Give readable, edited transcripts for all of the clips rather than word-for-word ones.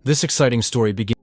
This exciting story begins.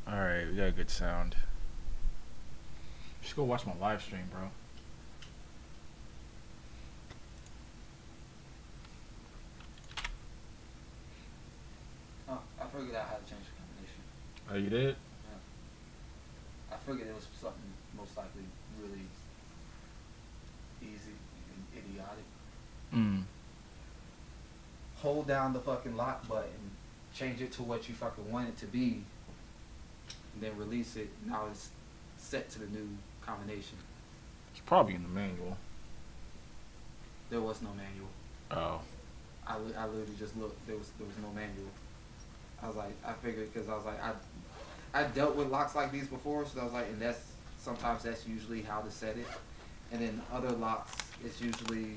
Alright, we got a good sound. Just go watch my live stream, bro. Oh, I figured out how to change the combination. Oh, you did? Yeah. I figured it was something most likely really easy and idiotic. Mm. Hold down the fucking lock button, change it to what you fucking want it to be, and then release it. Now it's set to the new combination. It's probably in the manual. There was no manual. Oh. I literally just looked. There was no manual. I was like, I figured because I was like, I dealt with locks like these before, so I was like, and sometimes that's usually how to set it. And then other locks, it's usually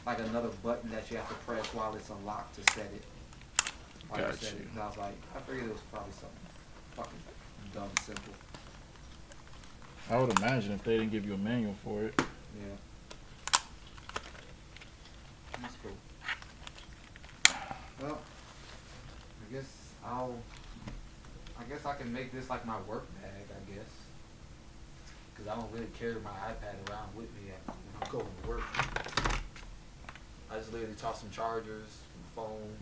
like another button that you have to press while it's unlocked to set it. Got set you. it. And I was like, I figured it was probably something fucking dumb and simple. I would imagine if they didn't give you a manual for it. Yeah. That's cool. Well, I guess I can make this like my work bag, I guess. Because I don't really carry my iPad around with me when I'm going to work. I just literally toss some chargers, some phone,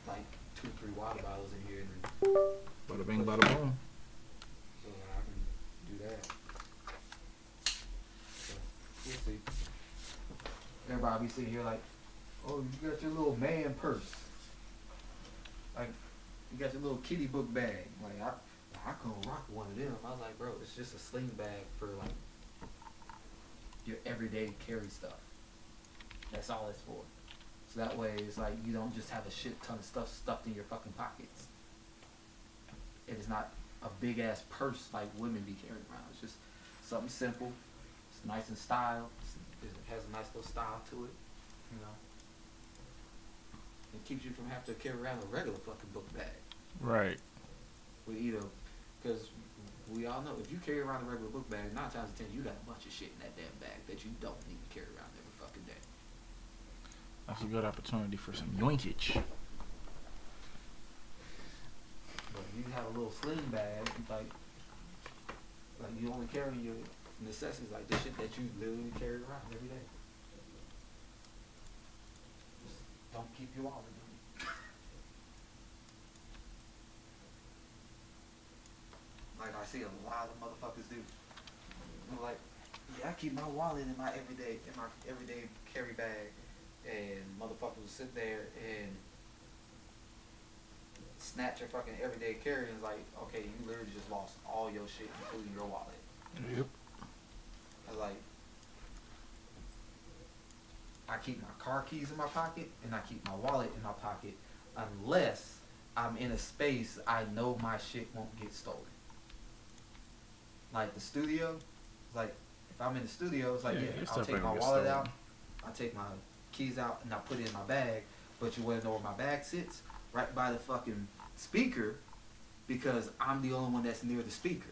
like 2-3 water bottles in here, and then Bada bing, bada boom. so I can do that. So we'll see. Everybody be sitting here like, oh, you got your little man purse. Like, you got your little kitty book bag. Like, I couldn't rock one of them. I was like, bro, it's just a sling bag for like your everyday carry stuff. That's all it's for. So that way, it's like you don't just have a shit ton of stuff stuffed in your fucking pockets. It is not a big ass purse like women be carrying around. It's just something simple. It's nice in style. It has a nice little style to it. You know. It keeps you from having to carry around a regular fucking book bag. Right. With either, because we all know if you carry around a regular book bag, 9 times out of 10 you got a bunch of shit in that damn bag that you don't need to carry around every fucking day. That's a good opportunity for some yoinkage. But if you have a little sling bag, like you only carry your necessities, like the shit that you literally carry around every day. Just don't keep your wallet on you. Like I see a lot of motherfuckers do. I'm like, yeah, I keep my wallet in my everyday carry bag, and motherfuckers will sit there and snatch your fucking everyday carry, and it's like, okay, you literally just lost all your shit, including your wallet. Yep. I was like, I keep my car keys in my pocket, and I keep my wallet in my pocket, unless I'm in a space I know my shit won't get stolen. Like the studio, it's like if I'm in the studio, it's like Yeah, yeah, your I'll stuff take ain't my gonna get wallet stolen. out, I'll take my keys out, and I'll put it in my bag. But you wanna know where my bag sits? Right by the fucking speaker, because I'm the only one that's near the speaker.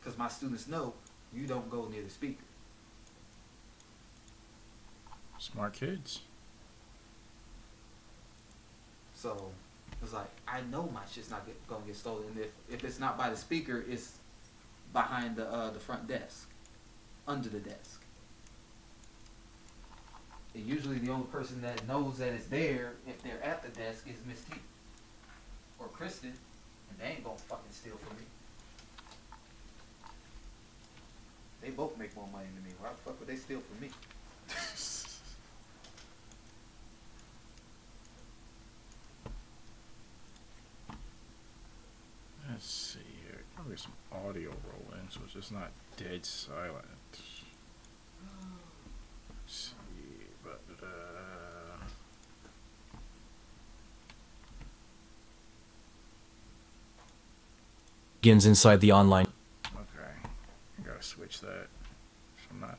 Because my students know you don't go near the speaker. Smart kids. So it's like I know my shit's not gonna get stolen. And if it's not by the speaker, it's behind the front desk, under the desk. And usually the only person that knows that it's there, if they're at the desk, is Miss T or Kristen, and they ain't gonna fucking steal from me. They both make more money than me. Why the fuck would they steal from me? Let's see here. Probably some audio rolling, so it's just not dead silent. Let's see. Begins inside the online. Okay. I gotta switch that. So I'm not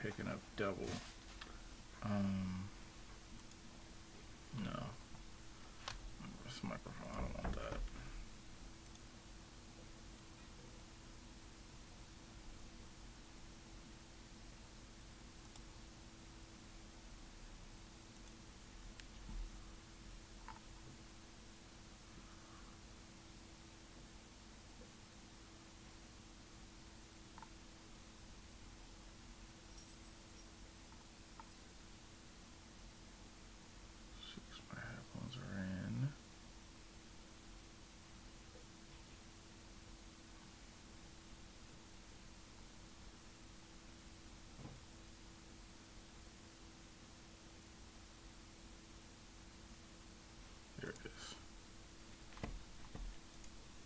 picking up double. No. This microphone, I don't want that.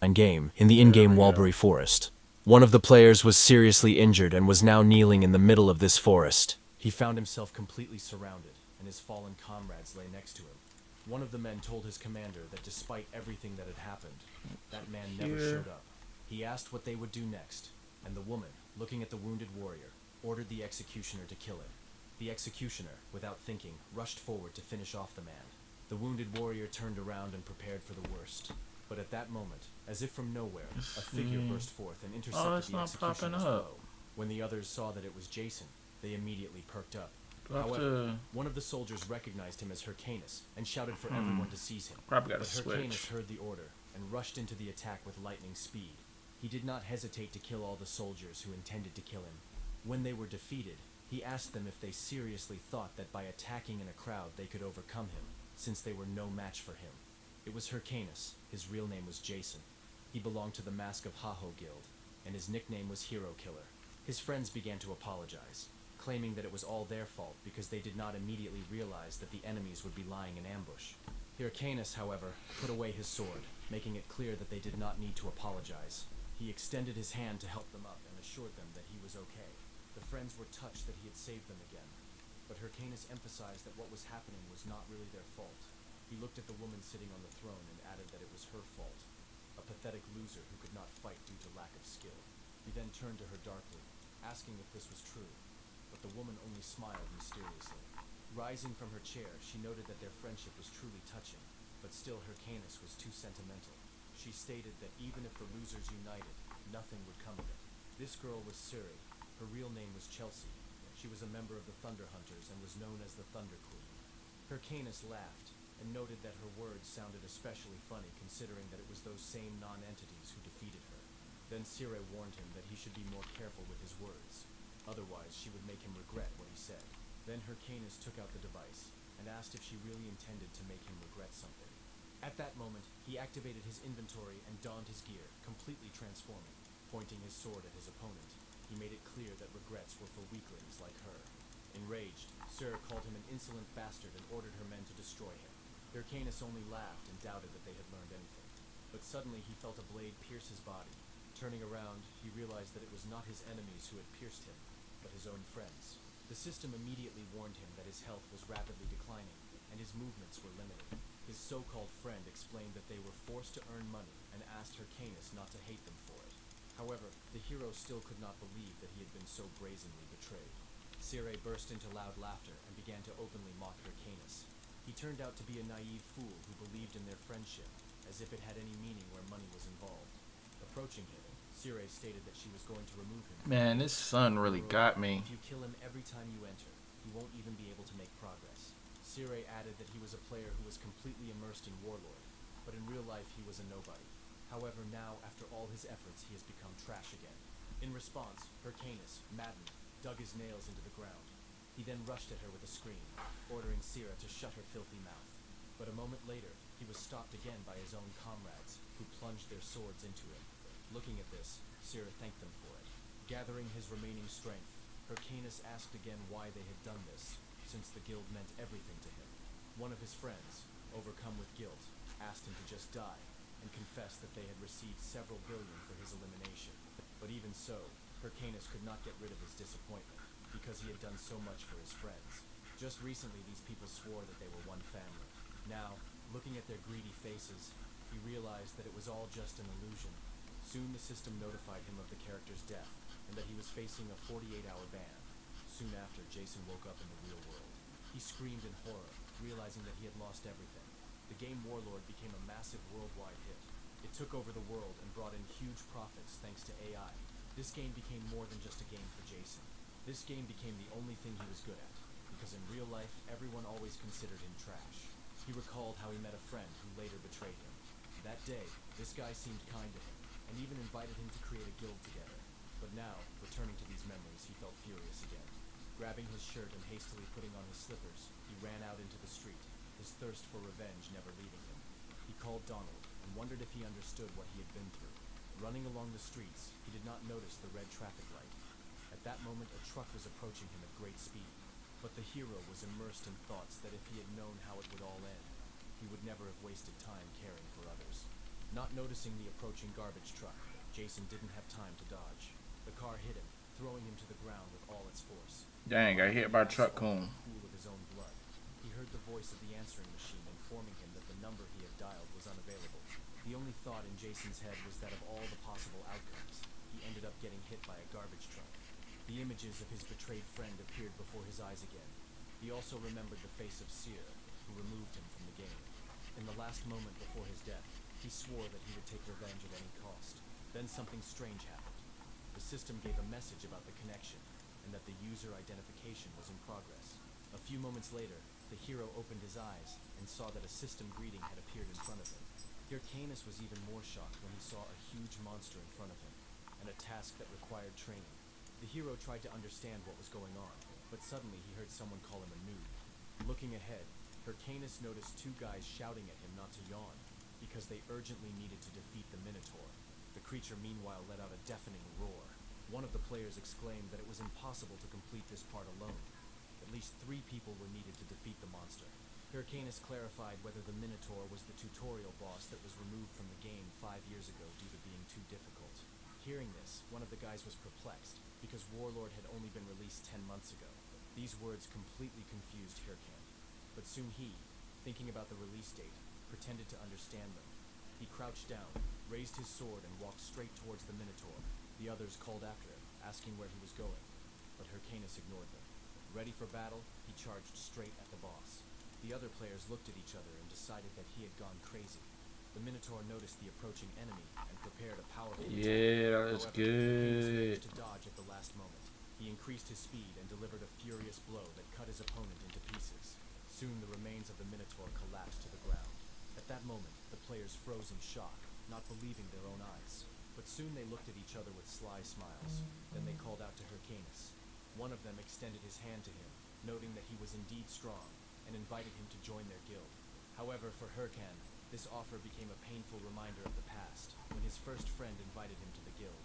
and game in the in-game There we go. Walbury Forest. One of the players was seriously injured and was now kneeling in the middle of this forest. He found himself completely surrounded, and his fallen comrades lay next to him. One of the men told his commander that despite everything that had happened, that man never Here. showed up. He asked what they would do next, and the woman, looking at the wounded warrior, ordered the executioner to kill him. The executioner, without thinking, rushed forward to finish off the man. The wounded warrior turned around and prepared for the worst. But at that moment, as if from nowhere, a figure burst forth and intercepted it's the not popping executioner's up. blow. When the others saw that it was Jason, they immediately perked up. Do I have However, to- one of the soldiers recognized him as Hyrcanus and shouted for everyone to seize him. Probably gotta But switch. Hyrcanus heard the order and rushed into the attack with lightning speed. He did not hesitate to kill all the soldiers who intended to kill him. When they were defeated, he asked them if they seriously thought that by attacking in a crowd they could overcome him, since they were no match for him. It was Hyrcanus. His real name was Jason. He belonged to the Mask of Haho Guild, and his nickname was Hero Killer. His friends began to apologize, claiming that it was all their fault because they did not immediately realize that the enemies would be lying in ambush. Hyrcanus, however, put away his sword, making it clear that they did not need to apologize. He extended his hand to help them up and assured them that he was okay. The friends were touched that he had saved them again, but Hyrcanus emphasized that what was happening was not really their fault. He looked at the woman sitting on the throne and added that it was her fault, a pathetic loser who could not fight due to lack of skill. He then turned to her darkly, asking if this was true, but the woman only smiled mysteriously. Rising from her chair, she noted that their friendship was truly touching, but still Hyrcanus was too sentimental. She stated that even if the losers united, nothing would come of it. This girl was Suri. Her real name was Chelsea. She was a member of the Thunder Hunters and was known as the Thunder Queen. Hyrcanus laughed and noted that her words sounded especially funny considering that it was those same non-entities who defeated her. Then Siri warned him that he should be more careful with his words. Otherwise, she would make him regret what he said. Then Hyrcanus took out the device and asked if she really intended to make him regret something. At that moment, he activated his inventory and donned his gear, completely transforming. Pointing his sword at his opponent, he made it clear that regrets were for weaklings like her. Enraged, Sir called him an insolent bastard and ordered her men to destroy him. Hyrcanus only laughed and doubted that they had learned anything. But suddenly he felt a blade pierce his body. Turning around, he realized that it was not his enemies who had pierced him, but his own friends. The system immediately warned him that his health was rapidly declining, and his movements were limited. His so-called friend explained that they were forced to earn money and asked Hyrcanus not to hate them for it. However, the hero still could not believe that he had been so brazenly betrayed. Sire burst into loud laughter and began to openly mock Hyrcanus. He turned out to be a naive fool who believed in their friendship, as if it had any meaning where money was involved. Approaching him, Sire stated that she was going to remove him. Man, this sun really got me. If you kill him every time you enter, you won't even be able to make progress. Sire added that he was a player who was completely immersed in Warlord, but in real life he was a nobody. However, now, after all his efforts, he has become trash again. In response, Hyrcanus, maddened, dug his nails into the ground. He then rushed at her with a scream, ordering Sira to shut her filthy mouth. But a moment later, he was stopped again by his own comrades, who plunged their swords into him. Looking at this, Sira thanked them for it. Gathering his remaining strength, Hyrcanus asked again why they had done this, since the guild meant everything to him. One of his friends, overcome with guilt, asked him to just die, and confessed that they had received several billion for his elimination. But even so, Hyrcanus could not get rid of his disappointment, because he had done so much for his friends. Just recently these people swore that they were one family. Now, looking at their greedy faces, he realized that it was all just an illusion. Soon the system notified him of the character's death, and that he was facing a 48-hour ban. Soon after, Jason woke up in the real world. He screamed in horror, realizing that he had lost everything. The game Warlord became a massive worldwide hit. It took over the world and brought in huge profits thanks to AI. This game became more than just a game for Jason. This game became the only thing he was good at, because in real life, everyone always considered him trash. He recalled how he met a friend who later betrayed him. That day, this guy seemed kind to him, and even invited him to create a guild together. But now, returning to these memories, he felt furious again. Grabbing his shirt and hastily putting on his slippers, he ran out into the street, his thirst for revenge never leaving him. He called Donald, and wondered if he understood what he had been through. Running along the streets, he did not notice the red traffic light. At that moment, a truck was approaching him at great speed. But the hero was immersed in thoughts that if he had known how it would all end, he would never have wasted time caring for others. Not noticing the approaching garbage truck, Jason didn't have time to dodge. The car hit him, throwing him to the ground with all its force. Dang, got hit by a truck cone. Pool of his own blood. He heard the voice of the answering machine informing him that the number he had dialed was unavailable. The only thought in Jason's head was that of all the possible outcomes, he ended up getting hit by a garbage truck. The images of his betrayed friend appeared before his eyes again. He also remembered the face of Seer, who removed him from the game. In the last moment before his death, he swore that he would take revenge at any cost. Then something strange happened. The system gave a message about the connection, and that the user identification was in progress. A few moments later, the hero opened his eyes and saw that a system greeting had appeared in front of him. Hyrcanus was even more shocked when he saw a huge monster in front of him, and a task that required training. The hero tried to understand what was going on, but suddenly he heard someone call him a noob. Looking ahead, Hyrcanus noticed two guys shouting at him not to yawn, because they urgently needed to defeat the Minotaur. The creature meanwhile let out a deafening roar. One of the players exclaimed that it was impossible to complete this part alone. At least 3 people were needed to defeat the monster. Hyrcanus clarified whether the Minotaur was the tutorial boss that was removed from the game 5 years ago due to being too difficult. Hearing this, one of the guys was perplexed, because Warlord had only been released 10 months ago. These words completely confused Hyrcan. But soon he, thinking about the release date, pretended to understand them. He crouched down, raised his sword, and walked straight towards the Minotaur. The others called after him, asking where he was going, but Hyrcanus ignored them. Ready for battle, he charged straight at the boss. The other players looked at each other and decided that he had gone crazy. The Minotaur noticed the approaching enemy and prepared a powerful attack. Yeah, that was However, Hyrcanus good. managed to dodge at the last moment. He increased his speed and delivered a furious blow that cut his opponent into pieces. Soon the remains of the Minotaur collapsed to the ground. At that moment, the players froze in shock, not believing their own eyes. But soon they looked at each other with sly smiles. Then they called out to Hyrcanus. One of them extended his hand to him, noting that he was indeed strong, and invited him to join their guild. However, for Hyrcan, this offer became a painful reminder of the past, when his first friend invited him to the guild.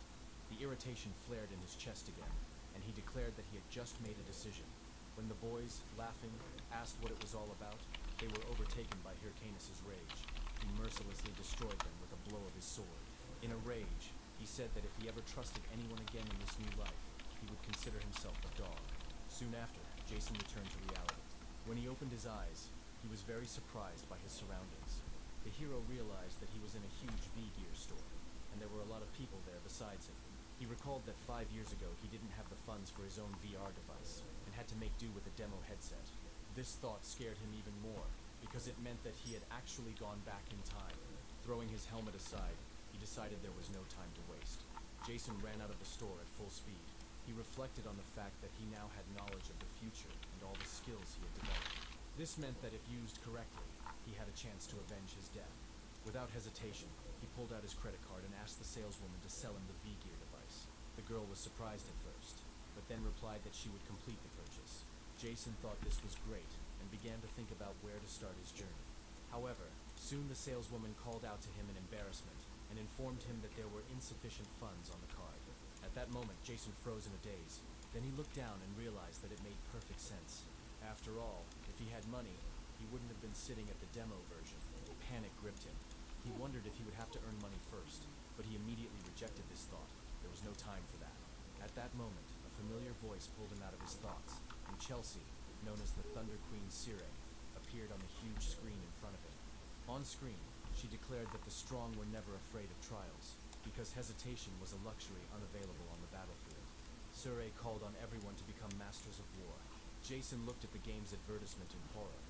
The irritation flared in his chest again, and he declared that he had just made a decision. When the boys, laughing, asked what it was all about, they were overtaken by Hyrcanus' rage. He mercilessly destroyed them with a blow of his sword. In a rage, he said that if he ever trusted anyone again in this new life, he would consider himself a dog. Soon after, Jason returned to reality. When he opened his eyes, he was very surprised by his surroundings. The hero realized that he was in a huge V-Gear store, and there were a lot of people there besides him. He recalled that 5 years ago he didn't have the funds for his own VR device, and had to make do with a demo headset. This thought scared him even more, because it meant that he had actually gone back in time. Throwing his helmet aside, he decided there was no time to waste. Jason ran out of the store at full speed. He reflected on the fact that he now had knowledge of the future and all the skills he had developed. This meant that if used correctly, he had a chance to avenge his death. Without hesitation, he pulled out his credit card and asked the saleswoman to sell him the V-Gear device. The girl was surprised at first, but then replied that she would complete the purchase. Jason thought this was great, and began to think about where to start his journey. However, soon the saleswoman called out to him in embarrassment, and informed him that there were insufficient funds on the card. At that moment, Jason froze in a daze. Then he looked down and realized that it made perfect sense. After all, if he had money, he wouldn't have been sitting at the demo version. Panic gripped him. He wondered if he would have to earn money first, but he immediately rejected this thought. There was no time for that. At that moment, a familiar voice pulled him out of his thoughts, and Chelsea, known as the Thunder Queen Sire, appeared on the huge screen in front of him. On screen, she declared that the strong were never afraid of trials, because hesitation was a luxury unavailable on the battlefield. Sure called on everyone to become masters of war. Jason looked at the game's advertisement in horror,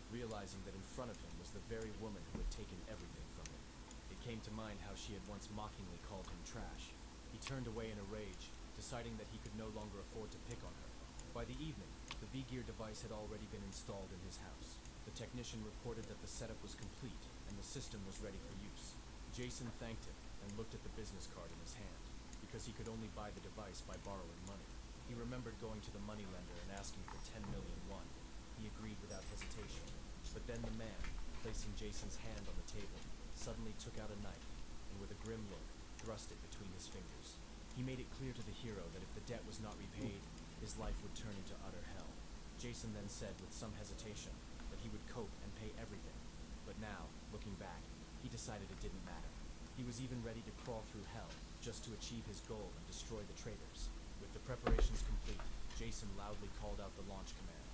realizing that in front of him was the very woman who had taken everything from him. It came to mind how she had once mockingly called him trash. He turned away in a rage, deciding that he could no longer afford to pick on her. By the evening, the V-Gear device had already been installed in his house. The technician reported that the setup was complete, and the system was ready for use. Jason thanked him and looked at the business card in his hand, because he could only buy the device by borrowing money. He remembered going to the moneylender and asking for 10 million won. He agreed without hesitation. But then the man, placing Jason's hand on the table, suddenly took out a knife, and with a grim look, thrust it between his fingers. He made it clear to the hero that if the debt was not repaid, his life would turn into utter hell. Jason then said with some hesitation that he would cope and pay everything. But now, looking back, he decided it didn't matter. was even ready to crawl through hell just to achieve his goal and destroy the traitors. With the preparations complete, Jason loudly called out the launch command.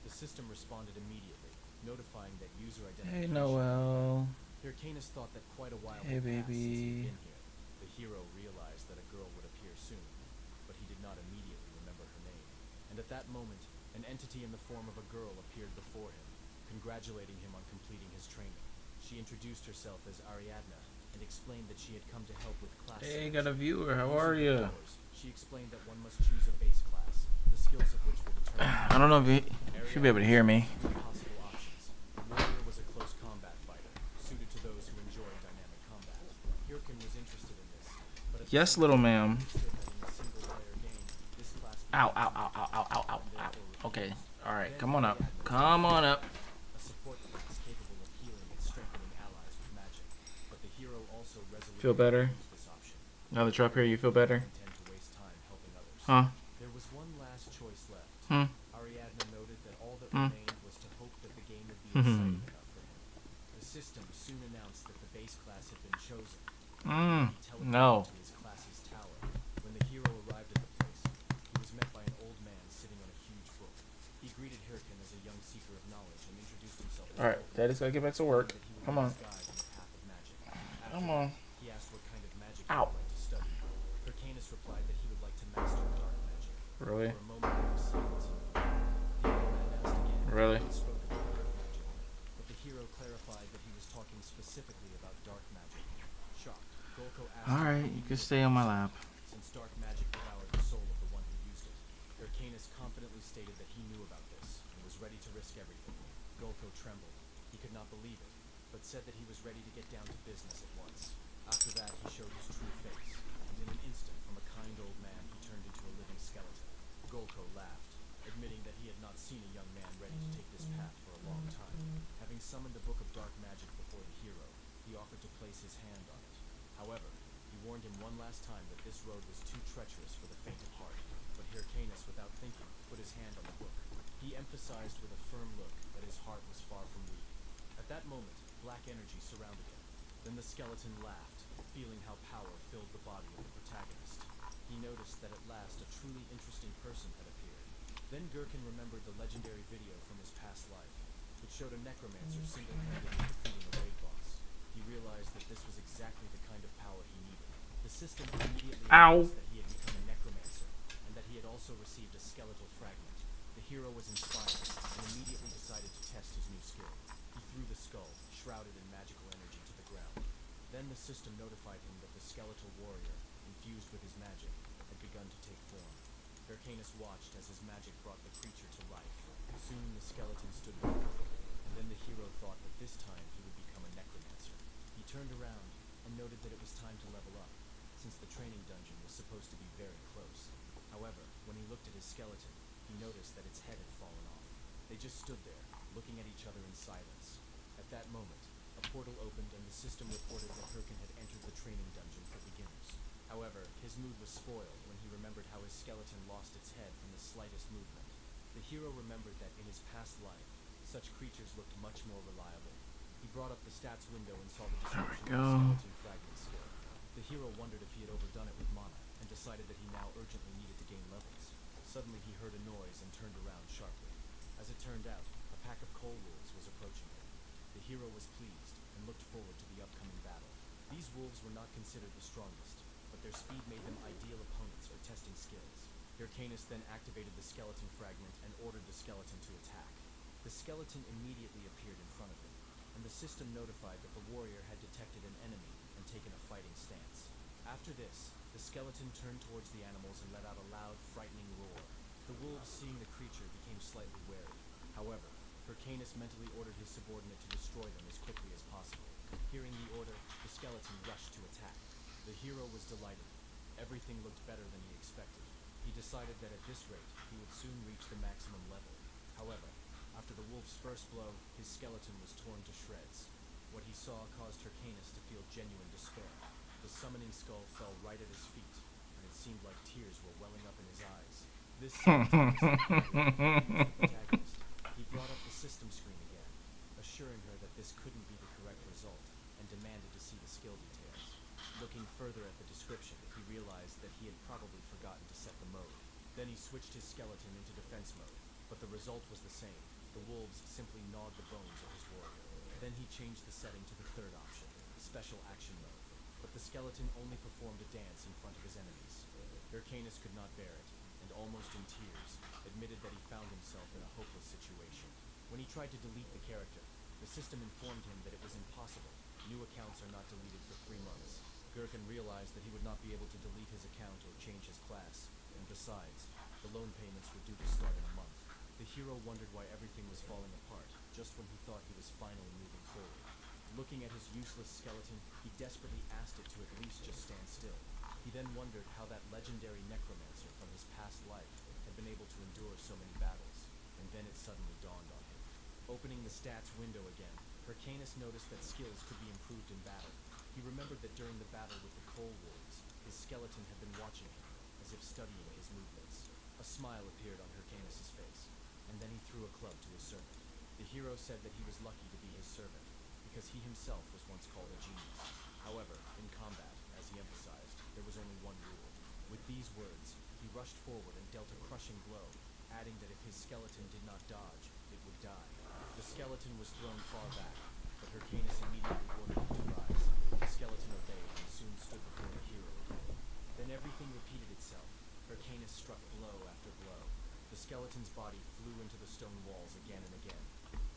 The system responded immediately, notifying that user Hey, identification. Noel. Hyrcanus thought that quite a while Hey, had passed since baby. he'd been here. The hero realized that a girl would appear soon, but he did not immediately remember her name. And at that moment, an entity in the form of a girl appeared before him, congratulating him on completing his training. She introduced herself as Ariadna and explained that she had come to help with class Hey, selection. got a viewer. How Using are her you? powers, she explained that one must choose a base class, the skills of which will determine. I don't know if you should be able to hear me. Three possible options. The warrior was a close combat fighter, suited to those who enjoy dynamic combat. Hyrcan was interested in this, but at the Yes, same little time, ma'am. he understood that in a single-player game, this class Ow, became ow, too ow, ow, ow, ow, ow, and ow. therefore Okay. refused. All right. Then Come on up. Ariadna Come on up. a support class capable of healing and strengthening allies with magic, but the hero also resolutely Feel better? refused this option. Now that you're up here, you feel better? Intend to waste time helping others. Huh? There was one last choice left. Ariadna noted that all that Hmm. remained was to hope that the game would be exciting enough for him. The system soon announced that the base class had been chosen. He teleported No. to his class's tower. When the hero arrived at the place, he was met by an old man sitting on a huge book. He greeted Hyrcan as a young seeker of knowledge and introduced himself as All right. Vulcan, Daddy's gotta get back to work. that he would Come be on. his guide in the path of magic. After Come that, on. he asked what kind of magic Ow. he would like to study. Hyrcanus replied that he would like to master dark magic. Really? For a moment there was silence in the room. The old man asked again. Really? He spoke about earth magic, but the hero clarified that he was talking specifically about dark magic. Shocked, Golko asked All right. him You can stay on my lap. since dark magic devoured the soul of the one who used it. Hyrcanus confidently stated that he knew about this and was ready to risk everything. Golko trembled. He could not believe it, but said that he was ready to get down to business at once. After that, he showed his true face, and in an instant, from a kind old man, he turned into a living skeleton. Golko laughed, admitting that he had not seen a young man ready to take this path for a long time. Having summoned a book of dark magic before the hero, he offered to place his hand on it. However, he warned him one last time that this road was too treacherous for the faint of heart, but Hyrcanus, without thinking, put his hand on the book. He emphasized with a firm look that his heart was far from weak. At that moment, black energy surrounded him. Then the skeleton laughed, feeling how power filled the body of the protagonist. He noticed that at last a truly interesting person had appeared. Then Gherkin remembered the legendary video from his past life. It showed a necromancer single-handedly defeating a raid boss. He realized that this was exactly the kind of power he needed. The system immediately Ow. announced that he had become a necromancer, and that he had also received a skeletal fragment. The hero was inspired, and immediately decided to test his new skill. He threw the skull, shrouded in magical energy, to the ground. Then the system notified him that the skeletal warrior, infused with his magic, had begun to take form. Hyrcanus watched as his magic brought the creature to life. Soon the skeleton stood before him, and then the hero thought that this time he would become a necromancer. He turned around and noted that it was time to level up, since the training dungeon was supposed to be very close. However, when he looked at his skeleton, he noticed that its head had fallen off. They just stood there, looking at each other in silence. At that moment, a portal opened and the system reported that Hyrcan had entered the training dungeon for beginners. However, his mood was spoiled when he remembered how his skeleton lost its head from the slightest movement. The hero remembered that in his past life, such creatures looked much more reliable. He brought up the stats window and saw the description of the skeleton fragment skill. The hero wondered if he had overdone it with mana, and decided that he now urgently needed to gain levels. Suddenly he heard a noise and turned around sharply. As it turned out, a pack of coal wolves was approaching him. The hero was pleased, and looked forward to the upcoming battle. These wolves were not considered the strongest, but their speed made them ideal opponents for testing skills. Hyrcanus then activated the skeleton fragment and ordered the skeleton to attack. The skeleton immediately appeared in front of him, and the system notified that the warrior had detected an enemy and taken a fighting stance. After this, the skeleton turned towards the animals and let out a loud, frightening roar. The wolves, seeing the creature, became slightly wary. However, Hyrcanus mentally ordered his subordinate to destroy them as quickly as possible. Hearing the order, the skeleton rushed to attack. The hero was delighted. Everything looked better than he expected. He decided that at this rate, he would soon reach the maximum level. However, after the wolf's first blow, his skeleton was torn to shreds. What he saw caused Hyrcanus to feel genuine despair. The summoning skull fell right at his feet, and it seemed like tears were welling up in his eyes. This skeleton was the protagonist. He brought up the system screen again, assuring her that this couldn't be the correct result, and demanded to see the skill details. further at the description, he realized that he had probably forgotten to set the mode. Then he switched his skeleton into defense mode, but the result was the same. The wolves simply gnawed the bones of his warrior. Then he changed the setting to the third option, special action mode, but the skeleton only performed a dance in front of his enemies. Hyrcanus could not bear it, and almost in tears, admitted that he found himself in a hopeless situation. When he tried to delete the character, the system informed him that it was impossible. New accounts are not deleted for 3 months. Gherkin realized that he would not be able to delete his account or change his class, and besides, the loan payments were due to start in a month. The hero wondered why everything was falling apart, just when he thought he was finally moving forward. Looking at his useless skeleton, he desperately asked it to at least just stand still. He then wondered how that legendary necromancer from his past life had been able to endure so many battles, and then it suddenly dawned on him. Opening the stats window again, Hyrcanus noticed that skills could be improved in battle. He remembered that during the battle with the Coal Wolves, his skeleton had been watching him, as if studying his movements. A smile appeared on Hyrcanus' face, and then he threw a club to his servant. The hero said that he was lucky to be his servant, because he himself was once called a genius. However, in combat, as he emphasized, there was only one rule. With these words, he rushed forward and dealt a crushing blow, adding that if his skeleton did not dodge, it would die. The skeleton was thrown far back, but Hyrcanus immediately ordered him to rise. The skeleton obeyed and soon stood before the hero again. Then everything repeated itself. Hyrcanus struck blow after blow. The skeleton's body flew into the stone walls again and again.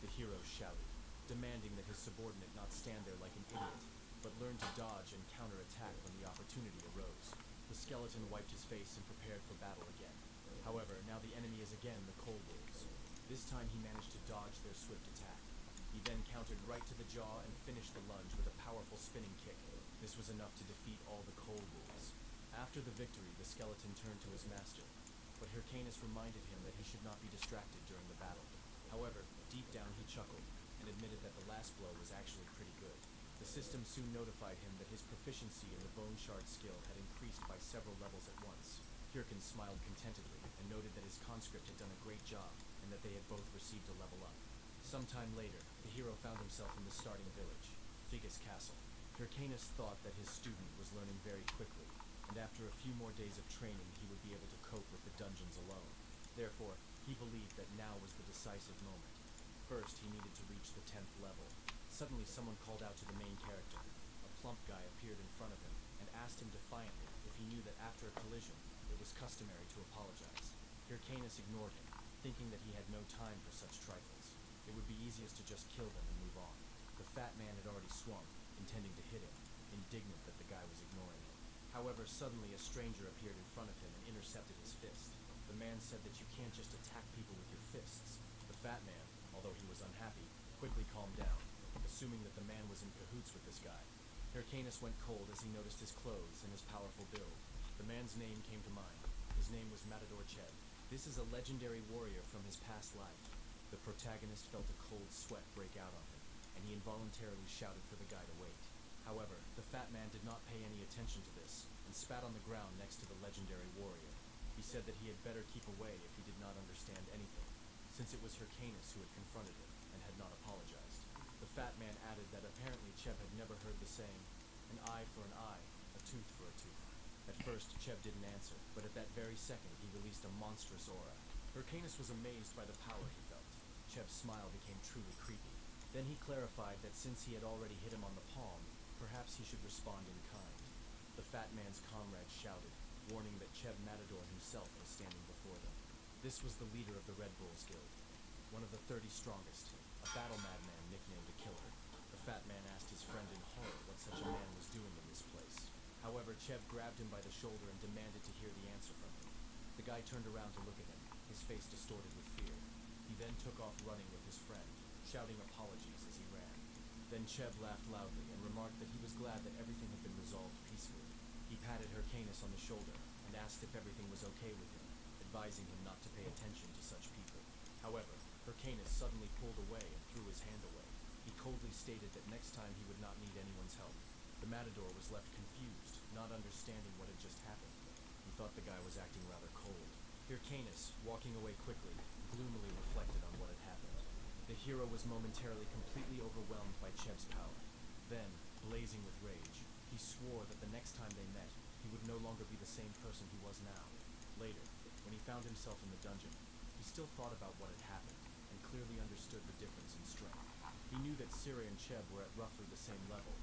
The hero shouted, demanding that his subordinate not stand there like an idiot, but learn to dodge and counterattack when the opportunity arose. The skeleton wiped his face and prepared for battle again. However, now the enemy is again the Coal Wolves. This time he managed to dodge their swift attack. He then countered right to the jaw and finished the lunge with a powerful spinning kick. This was enough to defeat all the Coal Wolves. After the victory, the skeleton turned to his master, but Hyrcanus reminded him that he should not be distracted during the battle. However, deep down he chuckled and admitted that the last blow was actually pretty good. The system soon notified him that his proficiency in the Bone Shard skill had increased by several levels at once. Hyrcan smiled contentedly and noted that his conscript had done a great job and that they had both received a level up. Sometime later, the hero found himself in the starting village, Figus Castle. Hyrcanus thought that his student was learning very quickly, and after a few more days of training he would be able to cope with the dungeons alone. Therefore, he believed that now was the decisive moment. First, he needed to reach the 10th level. Suddenly, someone called out to the main character. A plump guy appeared in front of him and asked him defiantly if he knew that after a collision, it was customary to apologize. Hyrcanus ignored him, thinking that he had no time for such trifles. It would be easiest to just kill them and move on. The fat man had already swung, intending to hit him, indignant that the guy was ignoring him. However, suddenly a stranger appeared in front of him and intercepted his fist. The man said that you can't just attack people with your fists. The fat man, although he was unhappy, quickly calmed down, assuming that the man was in cahoots with this guy. Hyrcanus went cold as he noticed his clothes and his powerful build. The man's name came to mind. His name was Matador Cheb. This is a legendary warrior from his past life. The protagonist felt a cold sweat break out on him, and he involuntarily shouted for the guy to wait. However, the fat man did not pay any attention to this, and spat on the ground next to the legendary warrior. He said that he had better keep away if he did not understand anything, since it was Hyrcanus who had confronted him, and had not apologized. The fat man added that apparently Cheb had never heard the saying, an eye for an eye, a tooth for a tooth. At first, Cheb didn't answer, but at that very second he released a monstrous aura. Hyrcanus was amazed by the power he felt. Cheb's smile became truly creepy. Then he clarified that since he had already hit him on the palm, perhaps he should respond in kind. The fat man's comrade shouted, warning that Cheb Matador himself was standing before them. This was the leader of the Red Bulls Guild, one of the 30 strongest, a battle madman nicknamed a killer. The fat man asked his friend in horror what such a man was doing in this place. However, Cheb grabbed him by the shoulder and demanded to hear the answer from him. The guy turned around to look at him, his face distorted with fear. He then took off running with his friend, shouting apologies as he ran. Then Cheb laughed loudly and remarked that he was glad that everything had been resolved peacefully. He patted Hyrcanus on the shoulder and asked if everything was okay with him, advising him not to pay attention to such people. However, Hyrcanus suddenly pulled away and threw his hand away. He coldly stated that next time he would not need anyone's help. The matador was left confused, not understanding what had just happened. He thought the guy was acting rather cold. Hyrcanus, walking away quickly, gloomily reflected on what had happened. The hero was momentarily completely overwhelmed by Cheb's power. Then, blazing with rage, He swore that the next time they met, he would no longer be the same person he was now. Later, when he found himself in the dungeon, he still thought about what had happened, and clearly understood the difference in strength. He knew that Siri and Cheb were at roughly the same level,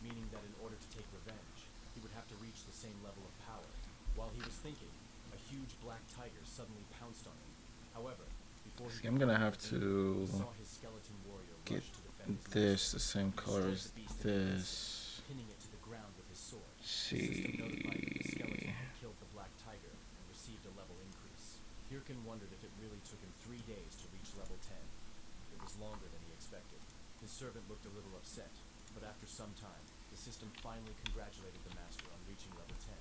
meaning that in order to take revenge, he would have to reach the same level of power. While he was thinking, a huge black tiger suddenly pounced on him. However, before he See, I'm gonna have he to saw his skeleton warrior get rush to defend his this master. the same He color destroyed as the beast in an instant, this. pinning it to the ground with his sword. The See. system notified that the skeleton had killed the black tiger and received a level increase. Hirkin wondered if it really took him 3 days to reach level 10. It was longer than he expected. His servant looked a little upset, but after some time, the system finally congratulated the master on reaching level 10.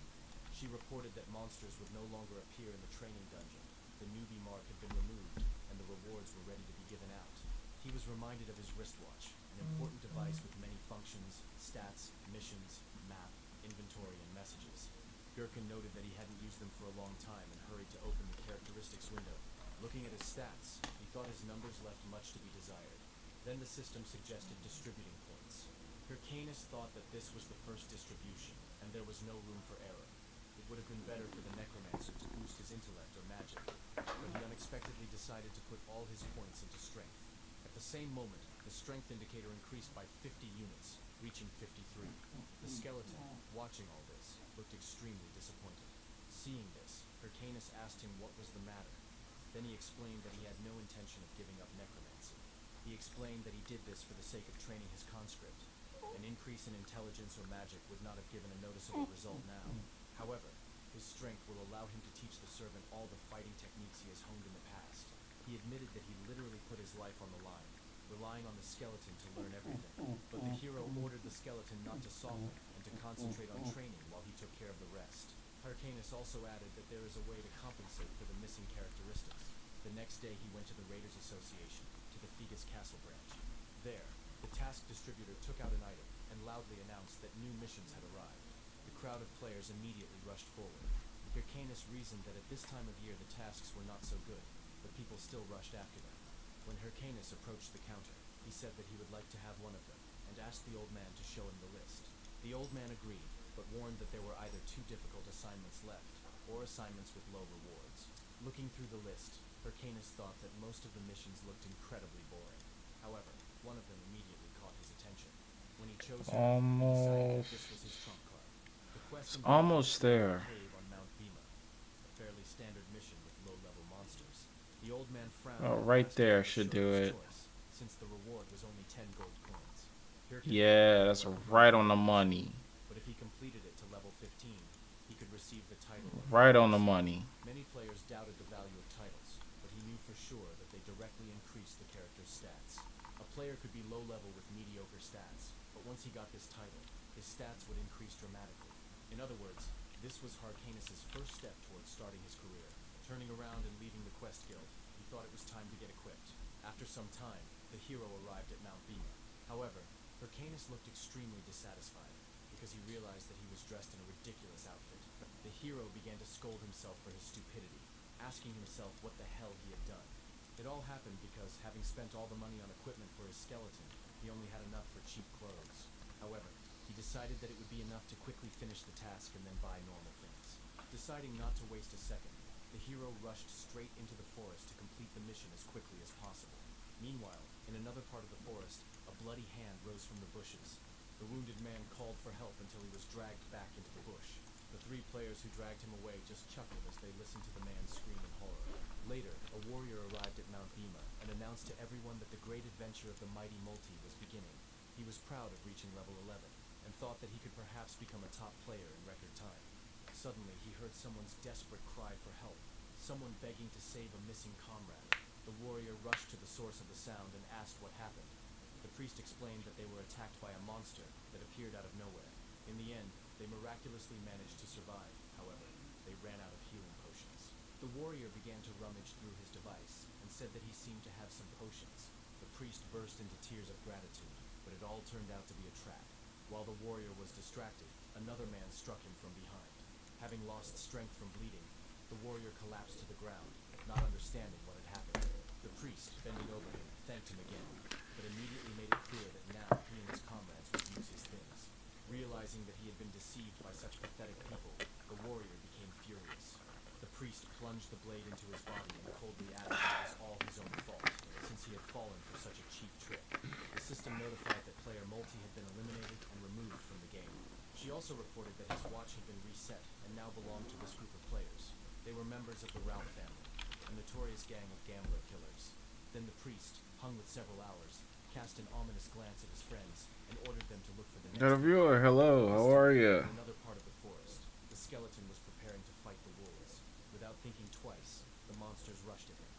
She reported that monsters would no longer appear in the training dungeon. The newbie mark had been removed, and the rewards were ready to be given out. He was reminded of his wristwatch, an important device with many functions, stats, missions, map, inventory, and messages. Gherkin noted that he hadn't used them for a long time and hurried to open the characteristics window. Looking at his stats, he thought his numbers left much to be desired. Then the system suggested distributing points. Hyrcanus thought that this was the first distribution, and there was no room for error. It would have been better for the necromancer to boost his intellect or magic, but he unexpectedly decided to put all his points into strength. At the same moment, the strength indicator increased by 50 units, reaching 53. The skeleton, watching all this, looked extremely disappointed. Seeing this, Hyrcanus asked him what was the matter. Then he explained that he had no intention of giving up necromancy. He explained that he did this for the sake of training his conscript. An increase in intelligence or magic would not have given a noticeable result now. However, his strength will allow him to teach the servant all the fighting techniques he has honed in the past. He admitted that he literally put his life on the line, relying on the skeleton to learn everything. But the hero ordered the skeleton not to soften and to concentrate on training while he took care of the rest. Hyrcanus also added that there is a way to compensate for the missing characteristics. The next day he went to the Raiders Association, to the Fegus Castle branch. There, the task distributor took out an item and loudly announced that new missions had arrived. The crowd of players immediately rushed forward. Hyrcanus reasoned that at this time of year the tasks were not so good, but people still rushed after them. When Hyrcanus approached the counter, he said that he would like to have one of them, and asked the old man to show him the list. The old man agreed, but warned that there were either too difficult assignments left, or assignments with low rewards. Looking through the list, Hyrcanus thought that most of the missions looked incredibly boring. However, one of them immediately caught his attention. When he chose her, he decided that this was his trump card. The quest involved Almost there. a cave on Mount Bima, a fairly standard mission with low-level monsters. The old man frowned. Oh, and right asked there if he should was sure do of his it. choice, since the reward was only 10 gold coins. Hyrcanus Yeah, that's wanted to right run on the mission, money. but if he completed it to level 15, he could receive the title of Right on the Prince. money. Many players doubted the value of titles, but he knew for sure that they directly increased the character's stats. A player could be low level with mediocre stats, but once he got this title, his stats would increase dramatically. In other words, this was Hyrcanus' first step towards starting his career. Turning around and leaving the quest guild, he thought it was time to get equipped. After some time, the hero arrived at Mount Bima. However, Hyrcanus looked extremely dissatisfied, because he realized that he was dressed in a ridiculous outfit. The hero began to scold himself for his stupidity, asking himself what the hell he had done. It all happened because, having spent all the money on equipment for his skeleton, he only had enough for cheap clothes. However, he decided that it would be enough to quickly finish the task and then buy normal things. Deciding not to waste a second, the hero rushed straight into the forest to complete the mission as quickly as possible. Meanwhile, in another part of the forest, a bloody hand rose from the bushes. The wounded man called for help until he was dragged back into the bush. The 3 players who dragged him away just chuckled as they listened to the man scream in horror. Later, a warrior arrived at Mount Bima and announced to everyone that the great adventure of the mighty Multi was beginning. He was proud of reaching level 11, and thought that he could perhaps become a top player in record time. Suddenly, he heard someone's desperate cry for help, someone begging to save a missing comrade. The warrior rushed to the source of the sound and asked what happened. The priest explained that they were attacked by a monster that appeared out of nowhere. In the end, they miraculously managed to survive. However, they ran out of healing potions. The warrior began to rummage through his device and said that he seemed to have some potions. The priest burst into tears of gratitude, but it all turned out to be a trap. While the warrior was distracted, another man struck him from behind. Having lost strength from bleeding, the warrior collapsed to the ground, not understanding what had happened. The priest, bending over him, thanked him again, but immediately made it clear that now he and his comrades would use his things. Realizing that he had been deceived by such pathetic people, the warrior became furious. The priest plunged the blade into his body and coldly asked if it was all his own fault, since he had fallen for such a cheap trick. The system notified that player Multi had been eliminated and removed from the game. She also reported that his watch had been reset and now belonged to this group of players. They were members of the Ralph family, a notorious gang of gambler killers. Then the priest, hung with several hours, cast an ominous glance at his friends and ordered them to look for the next Got a viewer, hello, how are you? In another part of the forest, the skeleton was preparing to fight the wolves. Without thinking twice, the monsters rushed at him.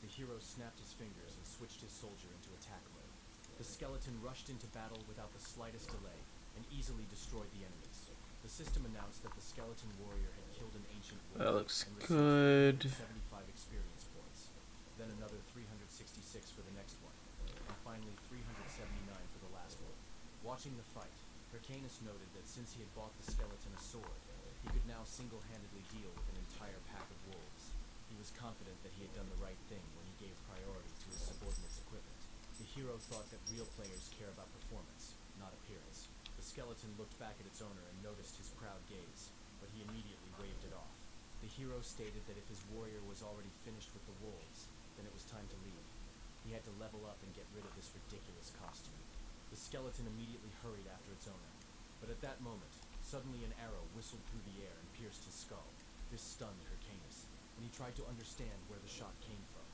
The hero snapped his fingers and switched his soldier into attack mode. The skeleton rushed into battle without the slightest delay and easily destroyed the enemies. The system announced that the skeleton warrior had killed an ancient wolf That looks and good. received 75 experience points. Then another 366 for the next one, and finally 379 for the last one. Watching the fight, Hyrcanus noted that since he had bought the skeleton a sword, he could now single-handedly deal with an entire pack of wolves. He was confident that he had done the right thing when he gave priority to his subordinates' equipment. The hero thought that real players care about performance, not appearance. The skeleton looked back at its owner and noticed his proud gaze, but he immediately waved it off. The hero stated that if his warrior was already finished with the wolves, then it was time to leave. He had to level up and get rid of this ridiculous costume. The skeleton immediately hurried after its owner, but at that moment, suddenly an arrow whistled through the air and pierced his skull. This stunned Hyrcanus, and he tried to understand where the shot came from.